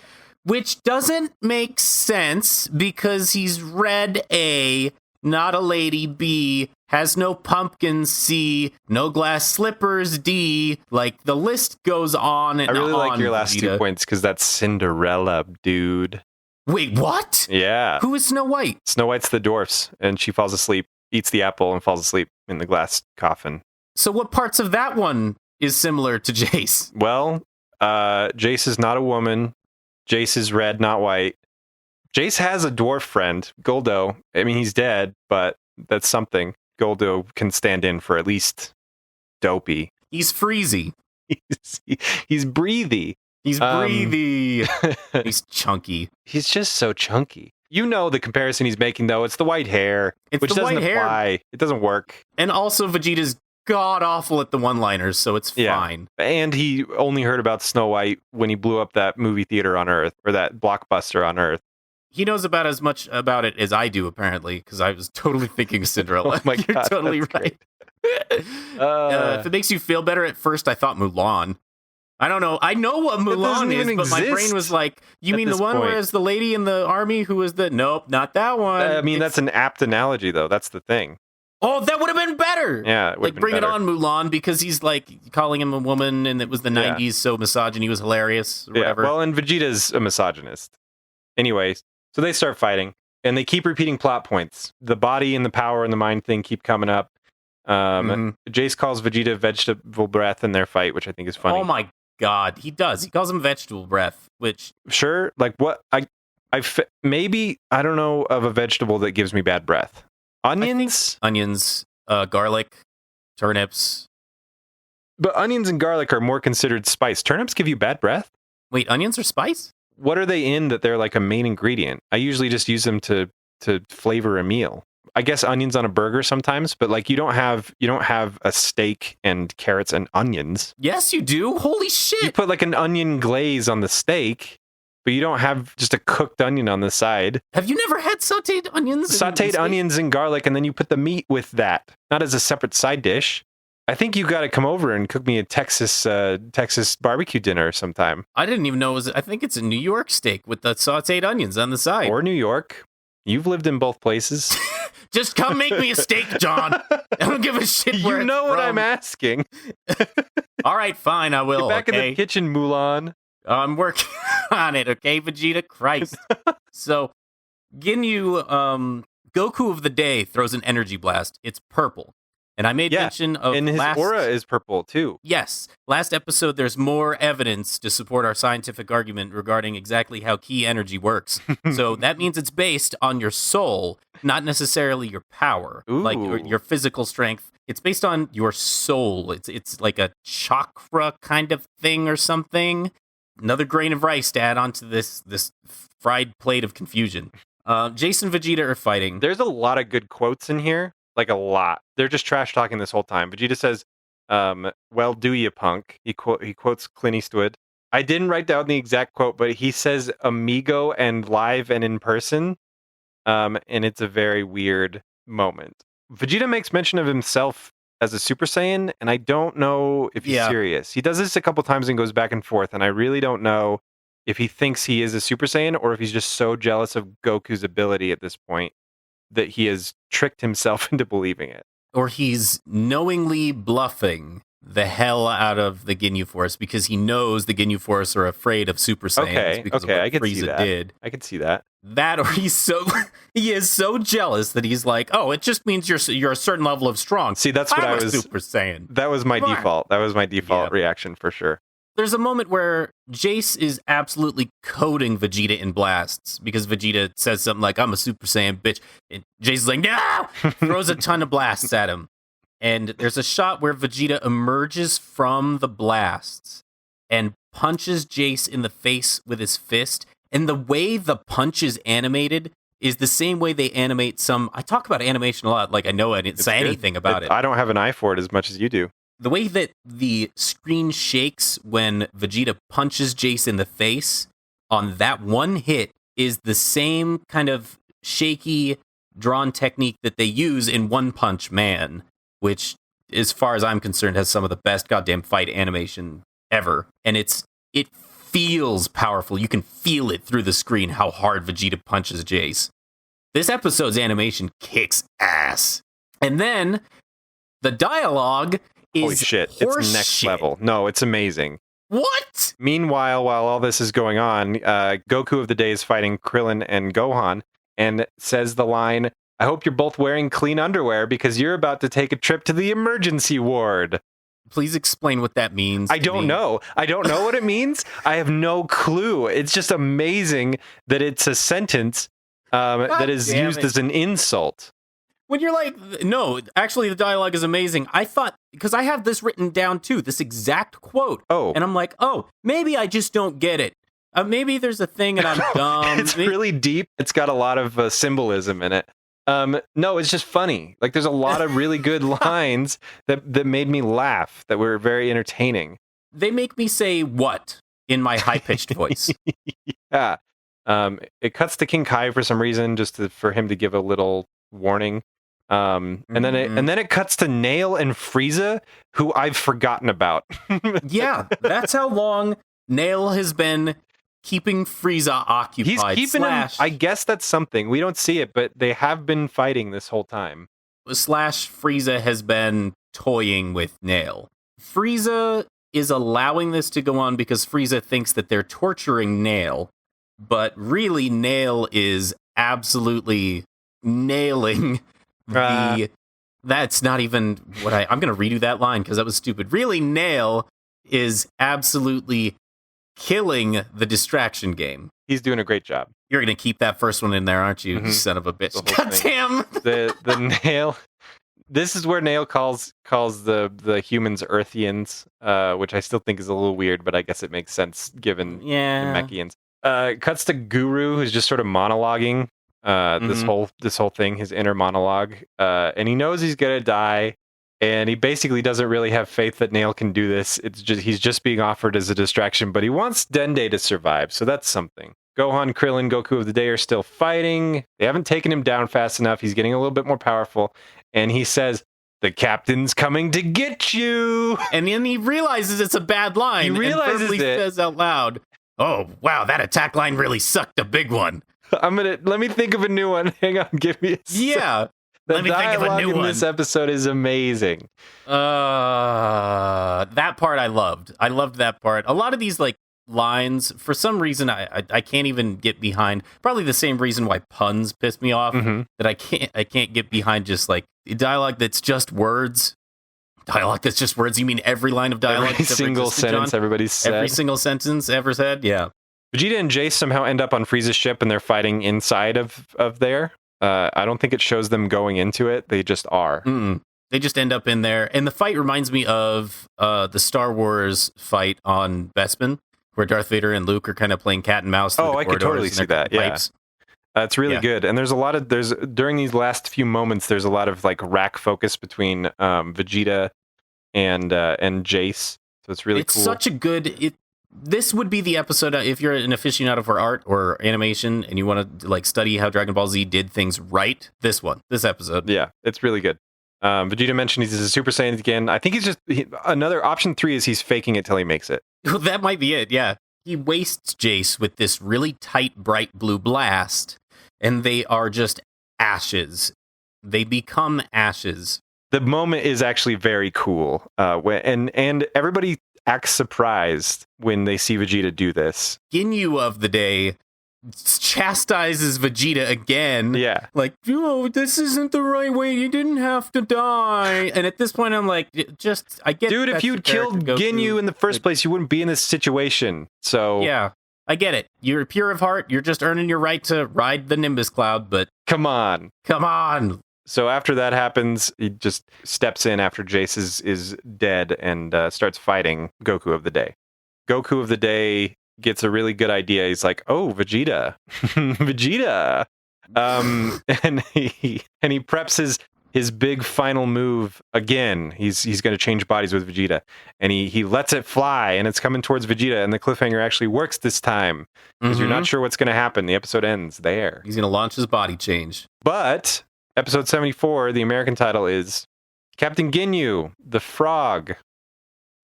Which doesn't make sense because he's red A, not a lady B, has no pumpkin C, no glass slippers D. Like, the list goes on and on. I really like your last 2 points because that's Cinderella, dude. Wait, what? Yeah. Who is Snow White? Snow White's the dwarfs, and she falls asleep, eats the apple, and falls asleep. in the glass coffin. So what parts of that one is similar to Jace? Well, Jace is not a woman. Jace is red, not white. Jace has a dwarf friend, Goldo. I mean, he's dead, but that's something. Goldo can stand in for at least Dopey. He's freezy. He's breathy. He's breathy. He's chunky. He's just so chunky. You know the comparison he's making, though. It's the white hair, It's which the doesn't white hair. apply. It doesn't work. And also, Vegeta's god-awful at the one-liners, so it's Yeah. fine. And he only heard about Snow White when he blew up that movie theater on Earth, or that blockbuster on Earth. He knows about as much about it as I do, apparently, because I was totally thinking Cinderella. Oh my You're God, totally that's right. great. If it makes you feel better, at first I thought Mulan. I don't know. I know what Mulan doesn't is, even but my brain exist was like, you at mean the this one point. where it's the lady in the army who was the... Nope, not that one. I mean, It's- that's an apt analogy, though. That's the thing. Oh, that would have been better. Yeah, it would Like, have been bring better. it on, Mulan, because he's like calling him a woman, and it was the Yeah. 90s, so misogyny was hilarious, or Yeah, whatever. well, and Vegeta's a misogynist. Anyway, so they start fighting, and they keep repeating plot points. The body and the power and the mind thing keep coming up. Jace calls Vegeta vegetable breath in their fight, which I think is funny. Oh my god, he does. He calls him vegetable breath, which Sure, like what? Maybe I don't know of a vegetable that gives me bad breath. Onions, onions, garlic, turnips. but onions and garlic are more considered spice. Turnips give you bad breath. Wait, onions are spice? What are they in that they're like a main ingredient? I usually just use them to flavor a meal. I guess onions on a burger sometimes, but like you don't have a steak and carrots and onions. Yes, you do. Holy You shit. put like an onion glaze on the steak, but you don't have just a cooked onion on the side. Have you never had sauteed onions? in Sauteed steak? onions and garlic, and then you put the meat with that, not as a separate side dish. I think you got to come over and cook me a Texas barbecue dinner sometime. I didn't even know it was. I think it's a New York steak with the sauteed onions on the side. Or New York. You've lived in both places. Just come make me a steak, John. I don't give a shit where You know it's what from. I'm asking. All right, fine, I will. Get back okay? in the kitchen, Mulan. I'm working on it, okay, Vegeta? Christ. So, Ginyu, Goku of the day throws an energy blast. It's purple. And I made Yeah, mention of And his aura is purple, too. Yes. Last episode, there's more evidence to support our scientific argument regarding exactly how key energy works. So that means it's based on your soul, not necessarily your power, like Ooh. your physical strength. It's based on your soul. It's like a chakra kind of thing or something. Another grain of rice to add onto this fried plate of confusion. Jace and Vegeta are fighting. There's a lot of good quotes in here. Like a lot. They're just trash talking this whole time. Vegeta says, well, do you, punk? He quotes Clint Eastwood. I didn't write down the exact quote, but he says amigo and live and in person. And it's a very weird moment. Vegeta makes mention of himself as a Super Saiyan, and I don't know if he's serious. He does this a couple times and goes back and forth, and I really don't know if he thinks he is a Super Saiyan or if he's just so jealous of Goku's ability at this point that he has tricked himself into believing it. Or he's knowingly bluffing the hell out of the Ginyu Force because he knows the Ginyu Force are afraid of Super Saiyans because of what I can see Frieza that. did. I can see that. That, or he is so jealous that he's like, oh, it just means you're a certain level of strong. See, that's what I'm I a was. Super Saiyan. That was my Come on. default. That was my default Yeah. reaction for sure. There's a moment where Jace is absolutely coating Vegeta in blasts because Vegeta says something like, I'm a Super Saiyan, bitch. And Jace is like, no! Throws a ton of blasts at him. And there's a shot where Vegeta emerges from the blasts and punches Jace in the face with his fist. And the way the punch is animated is the same way they animate some... I talk about animation a lot, like I know I didn't say good. anything about it. I don't have an eye for it as much as you do. The way that the screen shakes when Vegeta punches Jace in the face on that one hit is the same kind of shaky drawn technique that they use in One Punch Man, which, as far as I'm concerned, has some of the best goddamn fight animation ever. And it feels powerful. You can feel it through the screen how hard Vegeta punches Jace. This episode's animation kicks ass. And then the dialogue Holy is shit. horse It's next shit. level. No, it's amazing. What? Meanwhile, while all this is going on, Goku of the day is fighting Krillin and Gohan and says the line, I hope you're both wearing clean underwear because you're about to take a trip to the emergency ward. Please explain what that means. I don't know. I don't know what it means. I have no clue. It's just amazing that it's a sentence that is used as an insult. When you're like, no, actually the dialogue is amazing. I thought, because I have this written down too, this exact quote. Oh. And I'm like, oh, maybe I just don't get it. Maybe there's a thing and I'm dumb. It's really deep. It's got a lot of symbolism in it. No, it's just funny. Like, there's a lot of really good lines that made me laugh, that were very entertaining. They make me say what in my high-pitched voice. Yeah. It cuts to King Kai for some reason, just for him to give a little warning. And then it cuts to Nail and Frieza, who I've forgotten about. Yeah, that's how long Nail has been keeping Frieza occupied. He's keeping him. I guess that's something. We don't see it, but they have been fighting this whole time. Slash Frieza has been toying with Nail. Frieza is allowing this to go on because Frieza thinks that they're torturing Nail, but really Nail is absolutely nailing that's not even what I'm going to redo that line because that was stupid. Really, Nail is absolutely killing the distraction game. He's doing a great job. You're going to keep that first one in there, aren't you, son of a bitch? God damn! The Nail. This is where Nail calls the humans Earthians, which I still think is a little weird, but I guess it makes sense given the Mechians. Cuts to Guru, who's just sort of monologuing this whole thing, his inner monologue, and he knows he's gonna die. And he basically doesn't really have faith that Nail can do this. He's just being offered as a distraction, but he wants Dende to survive, so that's something. Gohan, Krillin, Goku of the Day are still fighting. They haven't taken him down fast enough. He's getting a little bit more powerful. And he says, "The captain's coming to get you." And then he realizes it's a bad line. He realizes and says out loud, "Oh, wow, that attack line really sucked a big one." Let me think of a new one. Hang on, give me a Yeah. The dialogue in this episode is amazing. That part I loved. I loved that part. A lot of these like lines, for some reason, I can't even get behind. Probably the same reason why puns piss me off. That I can't get behind just like dialogue that's just words. Dialogue that's just words. You mean every line of dialogue? Every single sentence everybody's said. Every single sentence ever said. Yeah. Vegeta and Jace somehow end up on Frieza's ship, and they're fighting inside of there. I don't think it shows them going into it. They just are. They just end up in there. And the fight reminds me of the Star Wars fight on Bespin, where Darth Vader and Luke are kind of playing cat and mouse. Oh, I could totally see that. Yeah. It's really good. And there's during these last few moments, there's a lot of like rack focus between Vegeta and Jace. So it's really cool. It's such a good... This would be the episode if you're an aficionado for art or animation and you want to like study how Dragon Ball Z did things right. This episode. Yeah, it's really good. Vegeta mentioned he's a Super Saiyan again. I think another option 3 is he's faking it till he makes it. That might be it. Yeah, he wastes Jace with this really tight, bright blue blast, and they are just ashes. They become ashes. The moment is actually very cool. And everybody acts surprised when they see Vegeta do this. Ginyu of the Day chastises Vegeta again. Yeah. Like, this isn't the right way. You didn't have to die. And at this point, I'm like, I get Dude, if you'd killed Ginyu in the first place, you wouldn't be in this situation. So yeah, I get it. You're pure of heart. You're just earning your right to ride the Nimbus Cloud, but come on. So after that happens, he just steps in after Jace is dead and starts fighting Goku of the Day. Goku of the Day gets a really good idea. He's like, "Oh, Vegeta, Vegeta," and he preps his big final move again. He's going to change bodies with Vegeta, and he lets it fly, and it's coming towards Vegeta, and the cliffhanger actually works this time because you're not sure what's going to happen. The episode ends there. He's going to launch his body change, but. Episode 74, the American title is Captain Ginyu, the Frog.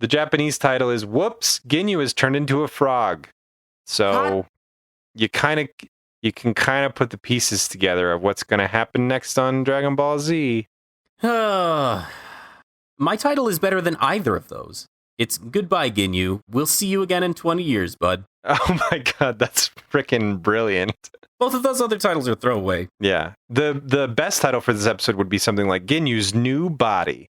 The Japanese title is Whoops, Ginyu has turned into a frog. So you can kind of put the pieces together of what's going to happen next on Dragon Ball Z. My title is better than either of those. It's Goodbye, Ginyu. We'll see you again in 20 years, bud. Oh my god, that's freaking brilliant. Both of those other titles are throwaway. Yeah. The best title for this episode would be something like Ginyu's New Body.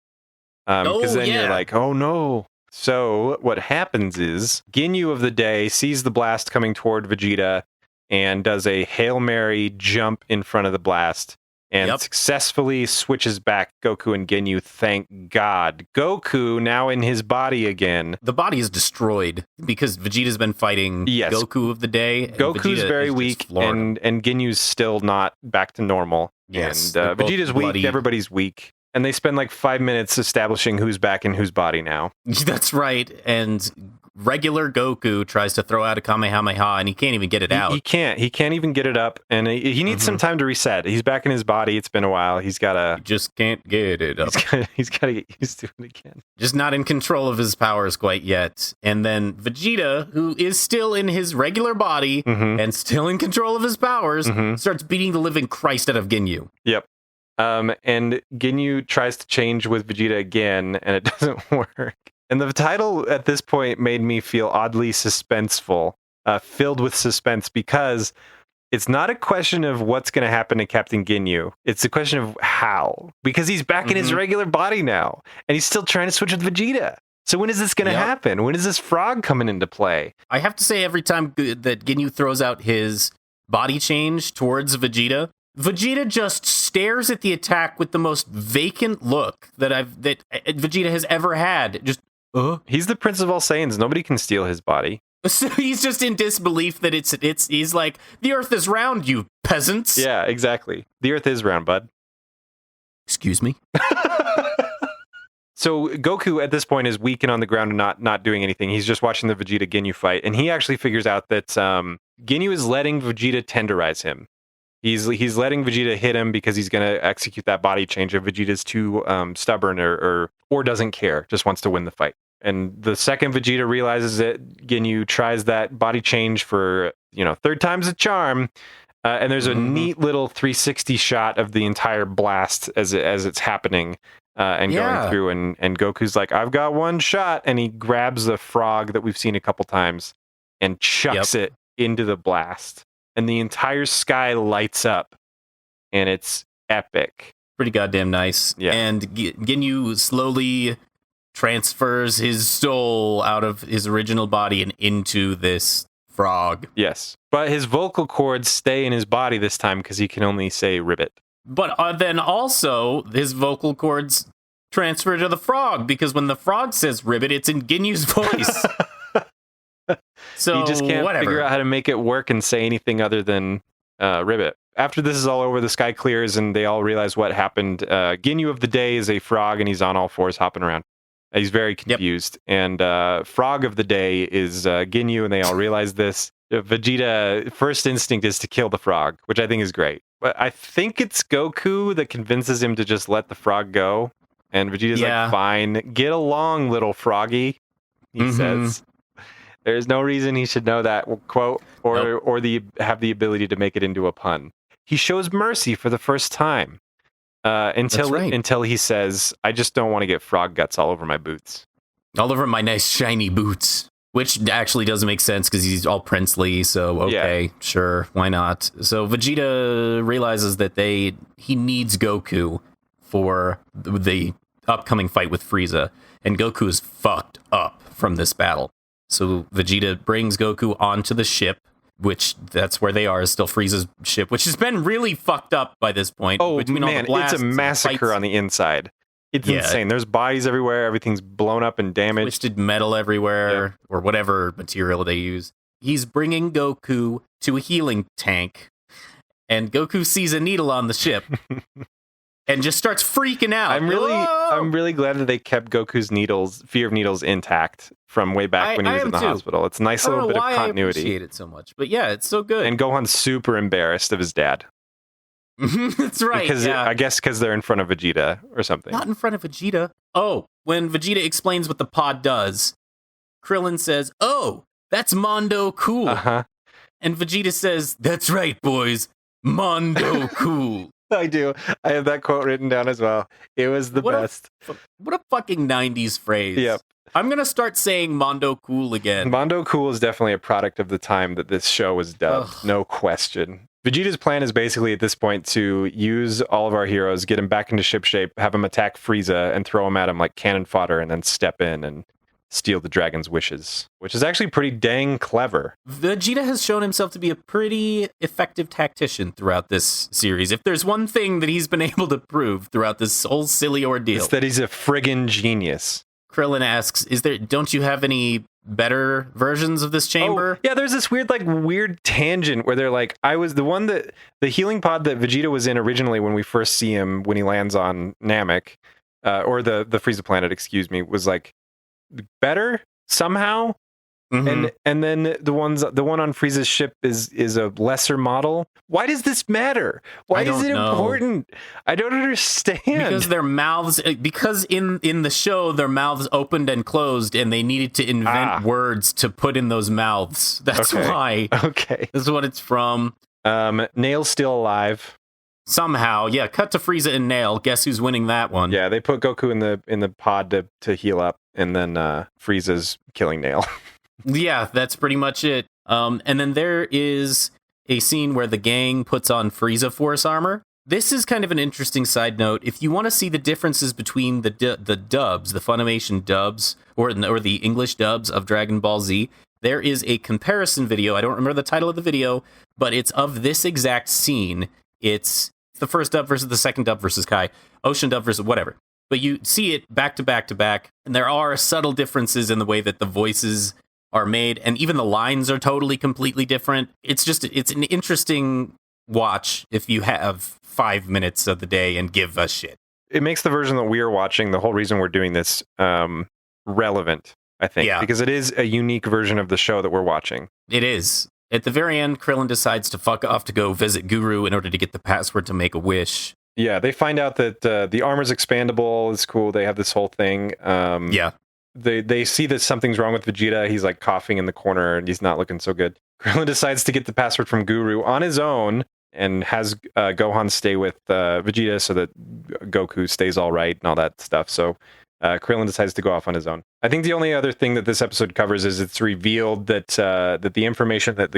Because then you're like, oh no. So what happens is Ginyu of the day sees the blast coming toward Vegeta and does a Hail Mary jump in front of the blast and successfully switches back Goku and Ginyu. Thank God. Goku now in his body again. The body is destroyed because Vegeta's been fighting Goku of the day. Goku's very weak and Ginyu's still not back to normal. Yes, and Vegeta's weak. Everybody's weak. And they spend like 5 minutes establishing who's back in whose body now. That's right. And regular Goku tries to throw out a Kamehameha and he can't even get it out. He can't even get it up. And he needs some time to reset. He's back in his body. It's been a while. He just can't get it up. He's got to get used to it again. Just not in control of his powers quite yet. And then Vegeta, who is still in his regular body and still in control of his powers, starts beating the living Christ out of Ginyu. Yep. And Ginyu tries to change with Vegeta again, and it doesn't work. And the title at this point made me feel oddly suspenseful, filled with suspense, because it's not a question of what's going to happen to Captain Ginyu. It's a question of how. Because he's back in his regular body now, and he's still trying to switch with Vegeta. So when is this going to happen? When is this frog coming into play? I have to say, every time that Ginyu throws out his body change towards Vegeta just stares at the attack with the most vacant look that Vegeta has ever had. Just, He's the Prince of all Saiyans. Nobody can steal his body. So he's just in disbelief that he's like, the Earth is round, you peasants. Yeah, exactly. The Earth is round, bud. Excuse me? So Goku at this point is weak and on the ground and not doing anything. He's just watching the Vegeta Ginyu fight, and he actually figures out that Ginyu is letting Vegeta tenderize him. He's letting Vegeta hit him because he's going to execute that body change if Vegeta's too stubborn or doesn't care, just wants to win the fight. And the second Vegeta realizes it, Ginyu tries that body change for, third time's a charm. And there's a neat little 360 shot of the entire blast as it's happening and going through. And Goku's like, I've got one shot. And he grabs the frog that we've seen a couple times and chucks it into the blast. And the entire sky lights up, and it's epic. Pretty goddamn nice. Yeah. And Ginyu slowly transfers his soul out of his original body and into this frog. Yes. But his vocal cords stay in his body this time because he can only say ribbit. But then also, his vocal cords transfer to the frog, because when the frog says ribbit, it's in Ginyu's voice. So he just can't figure out how to make it work and say anything other than ribbit. After this is all over, the sky clears and they all realize what happened. Ginyu of the day is a frog and he's on all fours hopping around. He's very confused. And frog of the day is Ginyu, and they all realize this. Vegeta, first instinct is to kill the frog, which I think is great. But I think it's Goku that convinces him to just let the frog go. And Vegeta's like, fine, get along, little froggy, he says. There's no reason he should know that quote or have the ability to make it into a pun. He shows mercy for the first time until he says, I just don't want to get frog guts all over my boots. All over my nice shiny boots. Which actually doesn't make sense because he's all princely, so sure, why not? So Vegeta realizes that he needs Goku for the upcoming fight with Frieza, and Goku is fucked up from this battle. So Vegeta brings Goku onto the ship, which that's where they are, is still Frieza's ship, which has been really fucked up by this point. Oh, man, it's a massacre on the inside. It's insane. There's bodies everywhere. Everything's blown up and damaged. Twisted metal everywhere, or whatever material they use. He's bringing Goku to a healing tank, and Goku sees a needle on the ship and just starts freaking out. I'm really glad that they kept Goku's fear of needles intact from way back when he was in the hospital. It's a nice little bit of continuity. I appreciate it so much, but yeah, it's so good. And Gohan's super embarrassed of his dad. That's right. Because I guess because they're in front of Vegeta or something. Not in front of Vegeta. Oh, when Vegeta explains what the pod does, Krillin says, "Oh, that's Mondo Cool." And Vegeta says, "That's right, boys, Mondo Cool." I do. I have that quote written down as well. It was the best. What a fucking 90s phrase. Yep. I'm going to start saying Mondo Cool again. Mondo Cool is definitely a product of the time that this show was dubbed. No question. Vegeta's plan is basically at this point to use all of our heroes, get him back into ship shape, have him attack Frieza, and throw him at him like cannon fodder, and then step in and steal the dragon's wishes, which is actually pretty dang clever. Vegeta has shown himself to be a pretty effective tactician throughout this series. If there's one thing that he's been able to prove throughout this whole silly ordeal, It's that he's a friggin' genius. Krillin asks, don't you have any better versions of this chamber? Oh, yeah, there's this weird tangent where they're like, I was the healing pod that Vegeta was in originally when we first see him when he lands on Namek, or the Frieza planet, excuse me, was like better somehow. And then the one on Frieza's ship is a lesser model. Why does this matter? Why is it important? I don't understand. Because their mouths, because in the show their mouths opened and closed, and they needed to invent words to put in those mouths. That's why. Okay, this is what it's from. Nail's still alive. Somehow, yeah. Cut to Frieza and Nail. Guess who's winning that one? Yeah, they put Goku in the pod to heal up, and then Frieza's killing Nail. Yeah, that's pretty much it. And then there is a scene where the gang puts on Frieza Force armor. This is kind of an interesting side note. If you want to see the differences between the dubs, the Funimation dubs, or the English dubs of Dragon Ball Z, there is a comparison video. I don't remember the title of the video, but it's of this exact scene. It's the first dub versus the second dub versus Kai, Ocean dub versus whatever. But you see it back to back to back, and there are subtle differences in the way that the voices are made, and even the lines are totally completely different. It's an interesting watch if you have 5 minutes of the day and give a shit. It makes the version that we are watching, the whole reason we're doing this, relevant, I think, because it is a unique version of the show that we're watching. It is. At the very end, Krillin decides to fuck off to go visit Guru in order to get the password to make a wish. Yeah, they find out that the armor's expandable. It's cool. They have this whole thing. They see that something's wrong with Vegeta. He's like coughing in the corner and he's not looking so good. Krillin decides to get the password from Guru on his own and has Gohan stay with Vegeta so that Goku stays all right and all that stuff. So Krillin decides to go off on his own. I think the only other thing that this episode covers is it's revealed that that the information that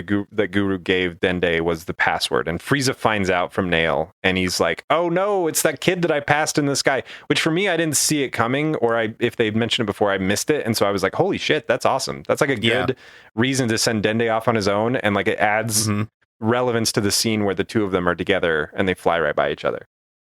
Guru gave Dende was the password, and Frieza finds out from Nail, and he's like, "Oh no, it's that kid that I passed in the sky." Which for me, I didn't see it coming, or if they mentioned it before, I missed it, and so I was like, "Holy shit, that's awesome! That's like a good reason to send Dende off on his own," and like it adds relevance to the scene where the two of them are together and they fly right by each other.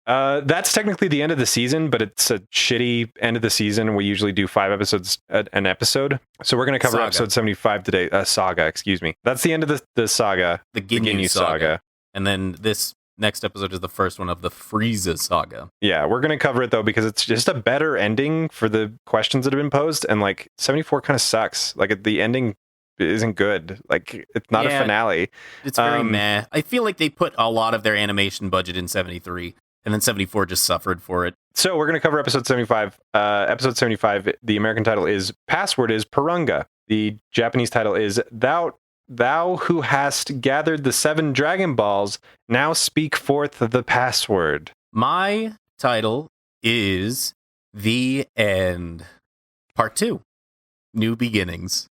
That's technically the end of the season, but it's a shitty end of the season. We usually do 5 episodes an episode. So we're going to cover episode 75 today. Saga, excuse me. That's the end of the saga. The Ginyu Saga. And then this next episode is the first one of the Frieza Saga. Yeah, we're going to cover it though, because it's just a better ending for the questions that have been posed. And like 74 kind of sucks. Like the ending isn't good. Like it's not a finale. It's very meh. I feel like they put a lot of their animation budget in 73. And then 74 just suffered for it. So we're going to cover episode 75. Episode 75, the American title is Password is Purunga. The Japanese title is Thou who hast gathered the 7 Dragon Balls, now speak forth the password. My title is The End. Part 2. New Beginnings.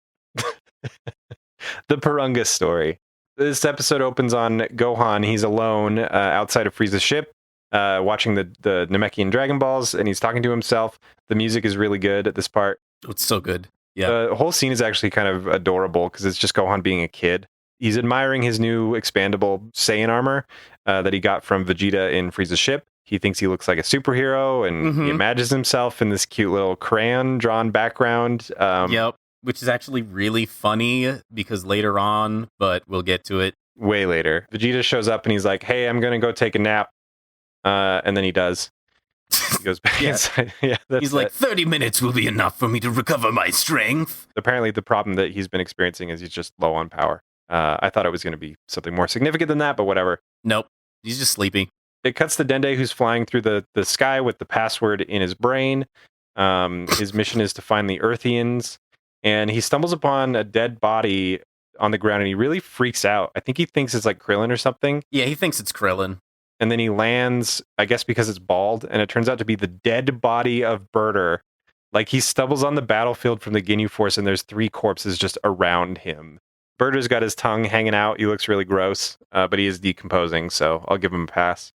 The Purunga story. This episode opens on Gohan. He's alone outside of Frieza's ship. Watching the Namekian Dragon Balls, and he's talking to himself. The music is really good at this part. It's so good. Yeah. The whole scene is actually kind of adorable because it's just Gohan being a kid. He's admiring his new expandable Saiyan armor that he got from Vegeta in Frieza's ship. He thinks he looks like a superhero, and he imagines himself in this cute little crayon drawn background. Yep. Which is actually really funny because later on, but we'll get to it. Way later. Vegeta shows up and he's like, "Hey, I'm going to go take a nap." And then he does. He goes back inside. Yeah, he's like, 30 minutes will be enough for me to recover my strength. Apparently, the problem that he's been experiencing is he's just low on power. I thought it was going to be something more significant than that, but whatever. Nope. He's just sleeping. It cuts to Dende, who's flying through the sky with the password in his brain. His mission is to find the Earthians, and he stumbles upon a dead body on the ground, and he really freaks out. I think he thinks it's like Krillin or something. Yeah, he thinks it's Krillin. And then he lands, I guess because it's bald, and it turns out to be the dead body of Birder. Like he stumbles on the battlefield from the Ginyu Force, and there's 3 corpses just around him. Birder's got his tongue hanging out. He looks really gross, but he is decomposing, so I'll give him a pass.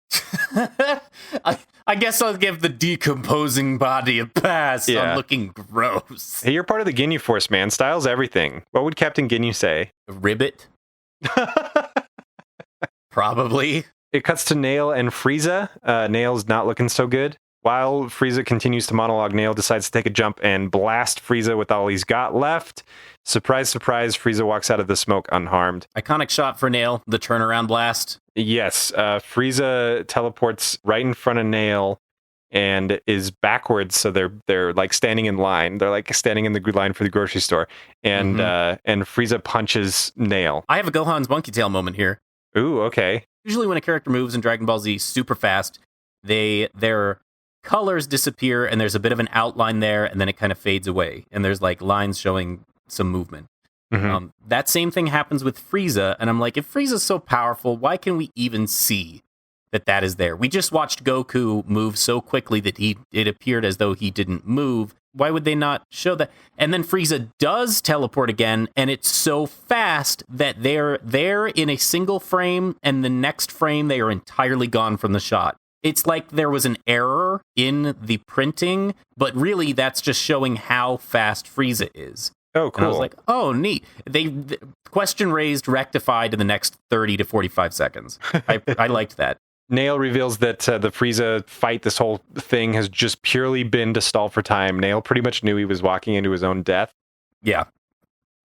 I guess I'll give the decomposing body a pass Yeah. on looking gross. Hey, you're part of the Ginyu Force, man. Style's everything. What would Captain Ginyu say? Ribbit? Probably. It cuts to Nail and Frieza. Nail's not looking so good. While Frieza continues to monologue, Nail decides to take a jump and blast Frieza with all he's got left. Surprise, surprise, Frieza walks out of the smoke unharmed. Iconic shot for Nail, the turnaround blast. Yes, Frieza teleports right in front of Nail and is backwards, so they're like standing in line. They're like standing in the line for the grocery store, and Frieza punches Nail. I have a Gohan's monkey tail moment here. Ooh, okay. Usually when a character moves in Dragon Ball Z super fast, their colors disappear and there's a bit of an outline there, and then it kind of fades away, and there's like lines showing some movement. Mm-hmm. That same thing happens with Frieza, and I'm like, if Frieza's so powerful, why can we even see that is there? We just watched Goku move so quickly that it appeared as though he didn't move. Why would they not show that? And then Frieza does teleport again, and it's so fast that they're there in a single frame, and the next frame they are entirely gone from the shot. It's like there was an error in the printing, but really that's just showing how fast Frieza is. Oh, cool. And I was like, oh, neat. The question raised, rectified in the next 30 to 45 seconds. I liked that. Nail reveals that the Frieza fight, this whole thing, has just purely been to stall for time. Nail pretty much knew he was walking into his own death. Yeah.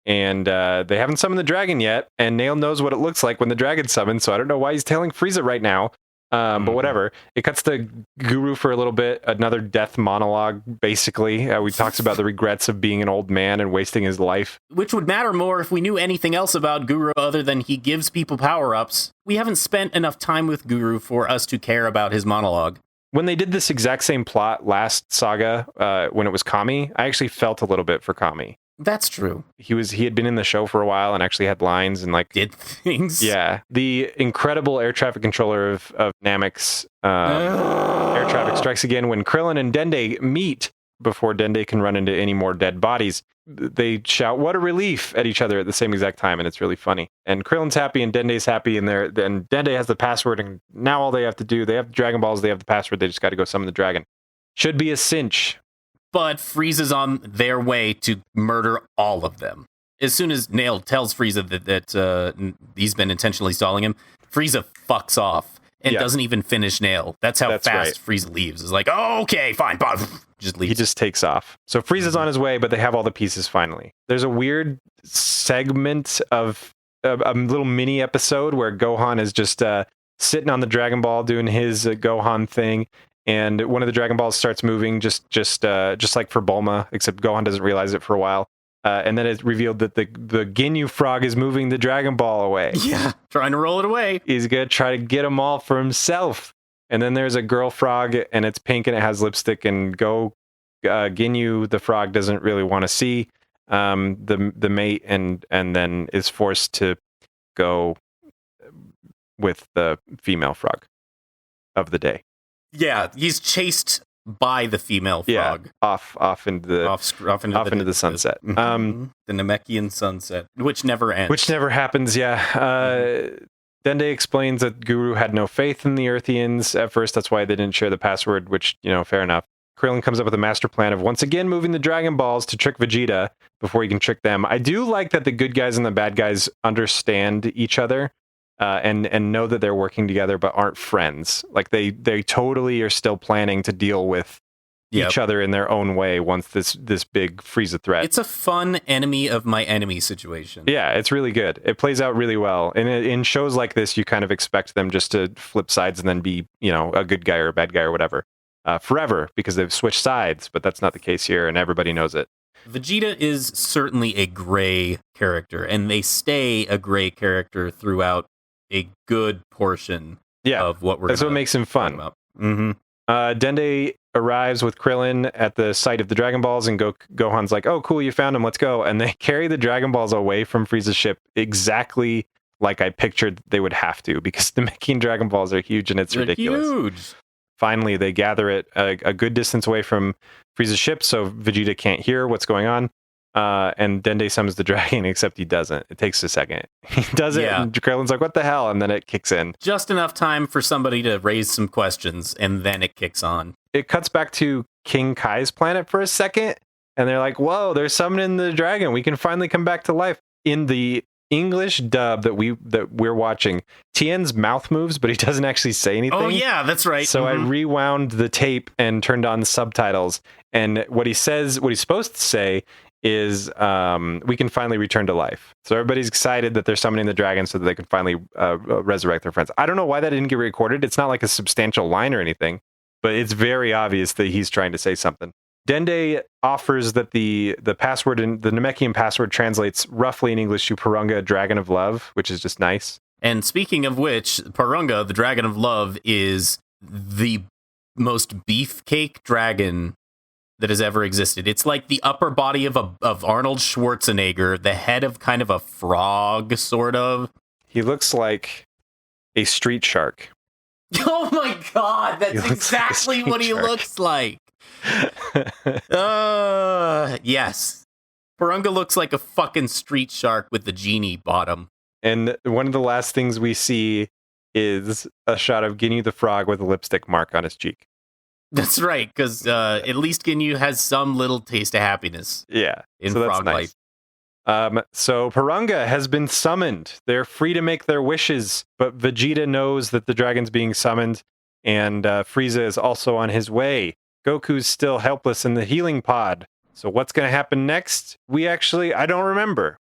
And they haven't summoned the dragon yet, and Nail knows what it looks like when the dragon's summoned, so I don't know why he's telling Frieza right now. But whatever. It cuts to Guru for a little bit, another death monologue, basically. He talks about the regrets of being an old man and wasting his life. Which would matter more if we knew anything else about Guru other than he gives people power-ups. We haven't spent enough time with Guru for us to care about his monologue. When they did this exact same plot last saga, when it was Kami, I actually felt a little bit for Kami. That's true. He had been in the show for a while and actually had lines and like did things. Yeah, the incredible air traffic controller of Namek's air traffic strikes again when Krillin and Dende meet before Dende can run into any more dead bodies. They shout "What a relief!" at each other at the same exact time, and it's really funny. And Krillin's happy and Dende's happy, and Dende has the password, and now all they have to do, they have Dragon Balls, they have the password, they just got to go summon the dragon. Should be a cinch. But Frieza's on their way to murder all of them. As soon as Nail tells Frieza that he's been intentionally stalling him, Frieza fucks off and doesn't even finish Nail. That's how fast right. Frieza leaves. It's like, oh, okay, fine, just leaves. He just takes off. So Frieza's on his way, but they have all the pieces finally. There's a weird segment of a little mini episode where Gohan is just sitting on the Dragon Ball doing his Gohan thing. And one of the Dragon Balls starts moving, just like for Bulma, except Gohan doesn't realize it for a while. And then it's revealed that the Ginyu frog is moving the Dragon Ball away. Yeah, trying to roll it away. He's going to try to get them all for himself. And then there's a girl frog, and it's pink, and it has lipstick, and Ginyu, the frog, doesn't really want to see the mate, and then is forced to go with the female frog of the day. Yeah, he's chased by the female frog. Off into the sunset. The Namekian sunset, which never ends. Which never happens, yeah. Dende explains that Guru had no faith in the Earthians at first. That's why they didn't share the password, which, fair enough. Krillin comes up with a master plan of once again moving the Dragon Balls to trick Vegeta before he can trick them. I do like that the good guys and the bad guys understand each other. And know that they're working together, but aren't friends. Like they totally are still planning to deal with each other in their own way once this big Frieza threat. It's a fun enemy of my enemy situation. Yeah, it's really good. It plays out really well. And in shows like this, you kind of expect them just to flip sides and then be, a good guy or a bad guy or whatever forever because they've switched sides. But that's not the case here, and everybody knows it. Vegeta is certainly a gray character, and they stay a gray character throughout a good portion of what we're That's what makes him fun. About. Mm-hmm. Dende arrives with Krillin at the site of the Dragon Balls, and Gohan's like, oh, cool, you found him, let's go. And they carry the Dragon Balls away from Frieza's ship exactly like I pictured they would have to, because the Namekian Dragon Balls are huge, and it's ridiculous. Huge. Finally, they gather it a good distance away from Frieza's ship, so Vegeta can't hear what's going on. and Dende summons the dragon, except he doesn't. It takes a second. He does it, and Krellin's like, what the hell? And then it kicks in. Just enough time for somebody to raise some questions, and then it kicks on. It cuts back to King Kai's planet for a second, and they're like, whoa, they're summoning the dragon. We can finally come back to life. In the English dub that we're watching, Tien's mouth moves, but he doesn't actually say anything. Oh, yeah, that's right. So I rewound the tape and turned on the subtitles, and what he's supposed to say is we can finally return to life. So everybody's excited that they're summoning the dragon so that they can finally resurrect their friends. I don't know why that didn't get recorded. It's not like a substantial line or anything, but it's very obvious that he's trying to say something. Dende offers that the password in the Namekian password translates roughly in English to Purunga, Dragon of Love, which is just nice. And speaking of which, Purunga, the Dragon of Love, is the most beefcake dragon that has ever existed. It's like the upper body of Arnold Schwarzenegger, the head of kind of a frog, sort of. He looks like a street shark. Oh my god, that's exactly what he looks like. Yes. Purunga looks like a fucking street shark with the genie bottom. And one of the last things we see is a shot of Ginyu the frog with a lipstick mark on his cheek. That's right, because at least Ginyu has some little taste of happiness. Yeah, in frog life. So Purunga has been summoned. They're free to make their wishes, but Vegeta knows that the dragon's being summoned, and Frieza is also on his way. Goku's still helpless in the healing pod. So what's going to happen next? I don't remember.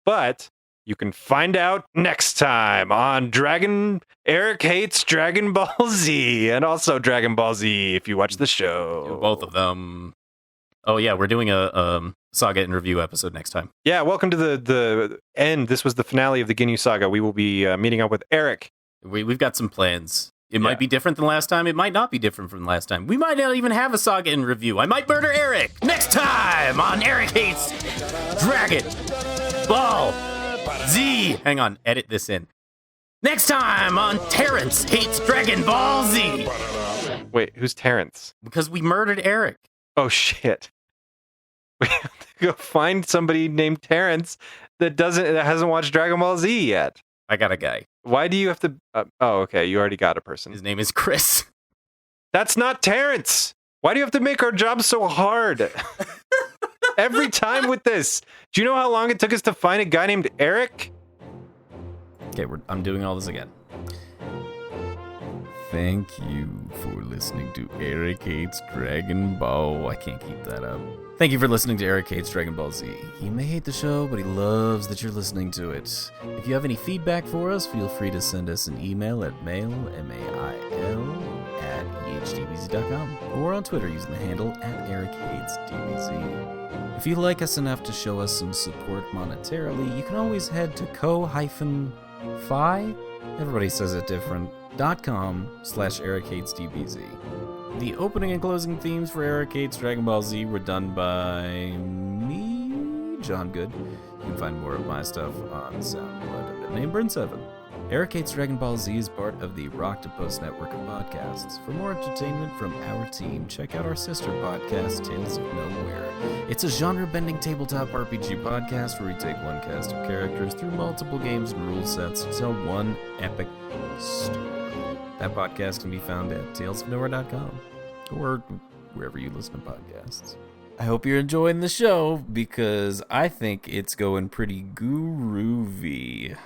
But you can find out next time on Eric Hates Dragon Ball Z, and also Dragon Ball Z if you watch the show. Both of them. Oh yeah, we're doing a Saga in Review episode next time. Yeah, welcome to the end. This was the finale of the Ginyu Saga. We will be meeting up with Eric. We've got some plans. It might be different than last time. It might not be different from last time. We might not even have a Saga in Review. I might murder Eric next time on Eric Hates Dragon Ball Z. Hang on, edit this in. Next time on Terrence Hates Dragon Ball Z. Wait, who's Terrence? Because we murdered Eric. Oh, shit. We have to go find somebody named Terrence that hasn't watched Dragon Ball Z yet. I got a guy. Why do you have to... oh, okay, you already got a person. His name is Chris. That's not Terrence! Why do you have to make our job so hard? Every time with this. Do you know how long it took us to find a guy named Eric? Okay, I'm doing all this again. Thank you for listening to Eric Hates Dragon Ball. I can't keep that up. Thank you for listening to Eric Hates Dragon Ball Z. He may hate the show, but he loves that you're listening to it. If you have any feedback for us, feel free to send us an email at mail@ehdbz.com, or on Twitter using the handle @EricHatesDBZ. If you like us enough to show us some support monetarily, you can always head to ko-fi, everybody says it different, .com/EricHatesDBZ. The opening and closing themes for Eric Hates Dragon Ball Z were done by me, John Good. You can find more of my stuff on SoundCloud under the name Burn7. Eric Hates Dragon Ball Z is part of the Rocktopus network of podcasts. For more entertainment from our team, check out our sister podcast, Tales of Nowhere. It's a genre-bending tabletop RPG podcast where we take one cast of characters through multiple games and rule sets to tell one epic story. That podcast can be found at talesofnowhere.com or wherever you listen to podcasts. I hope you're enjoying the show because I think it's going pretty groovy.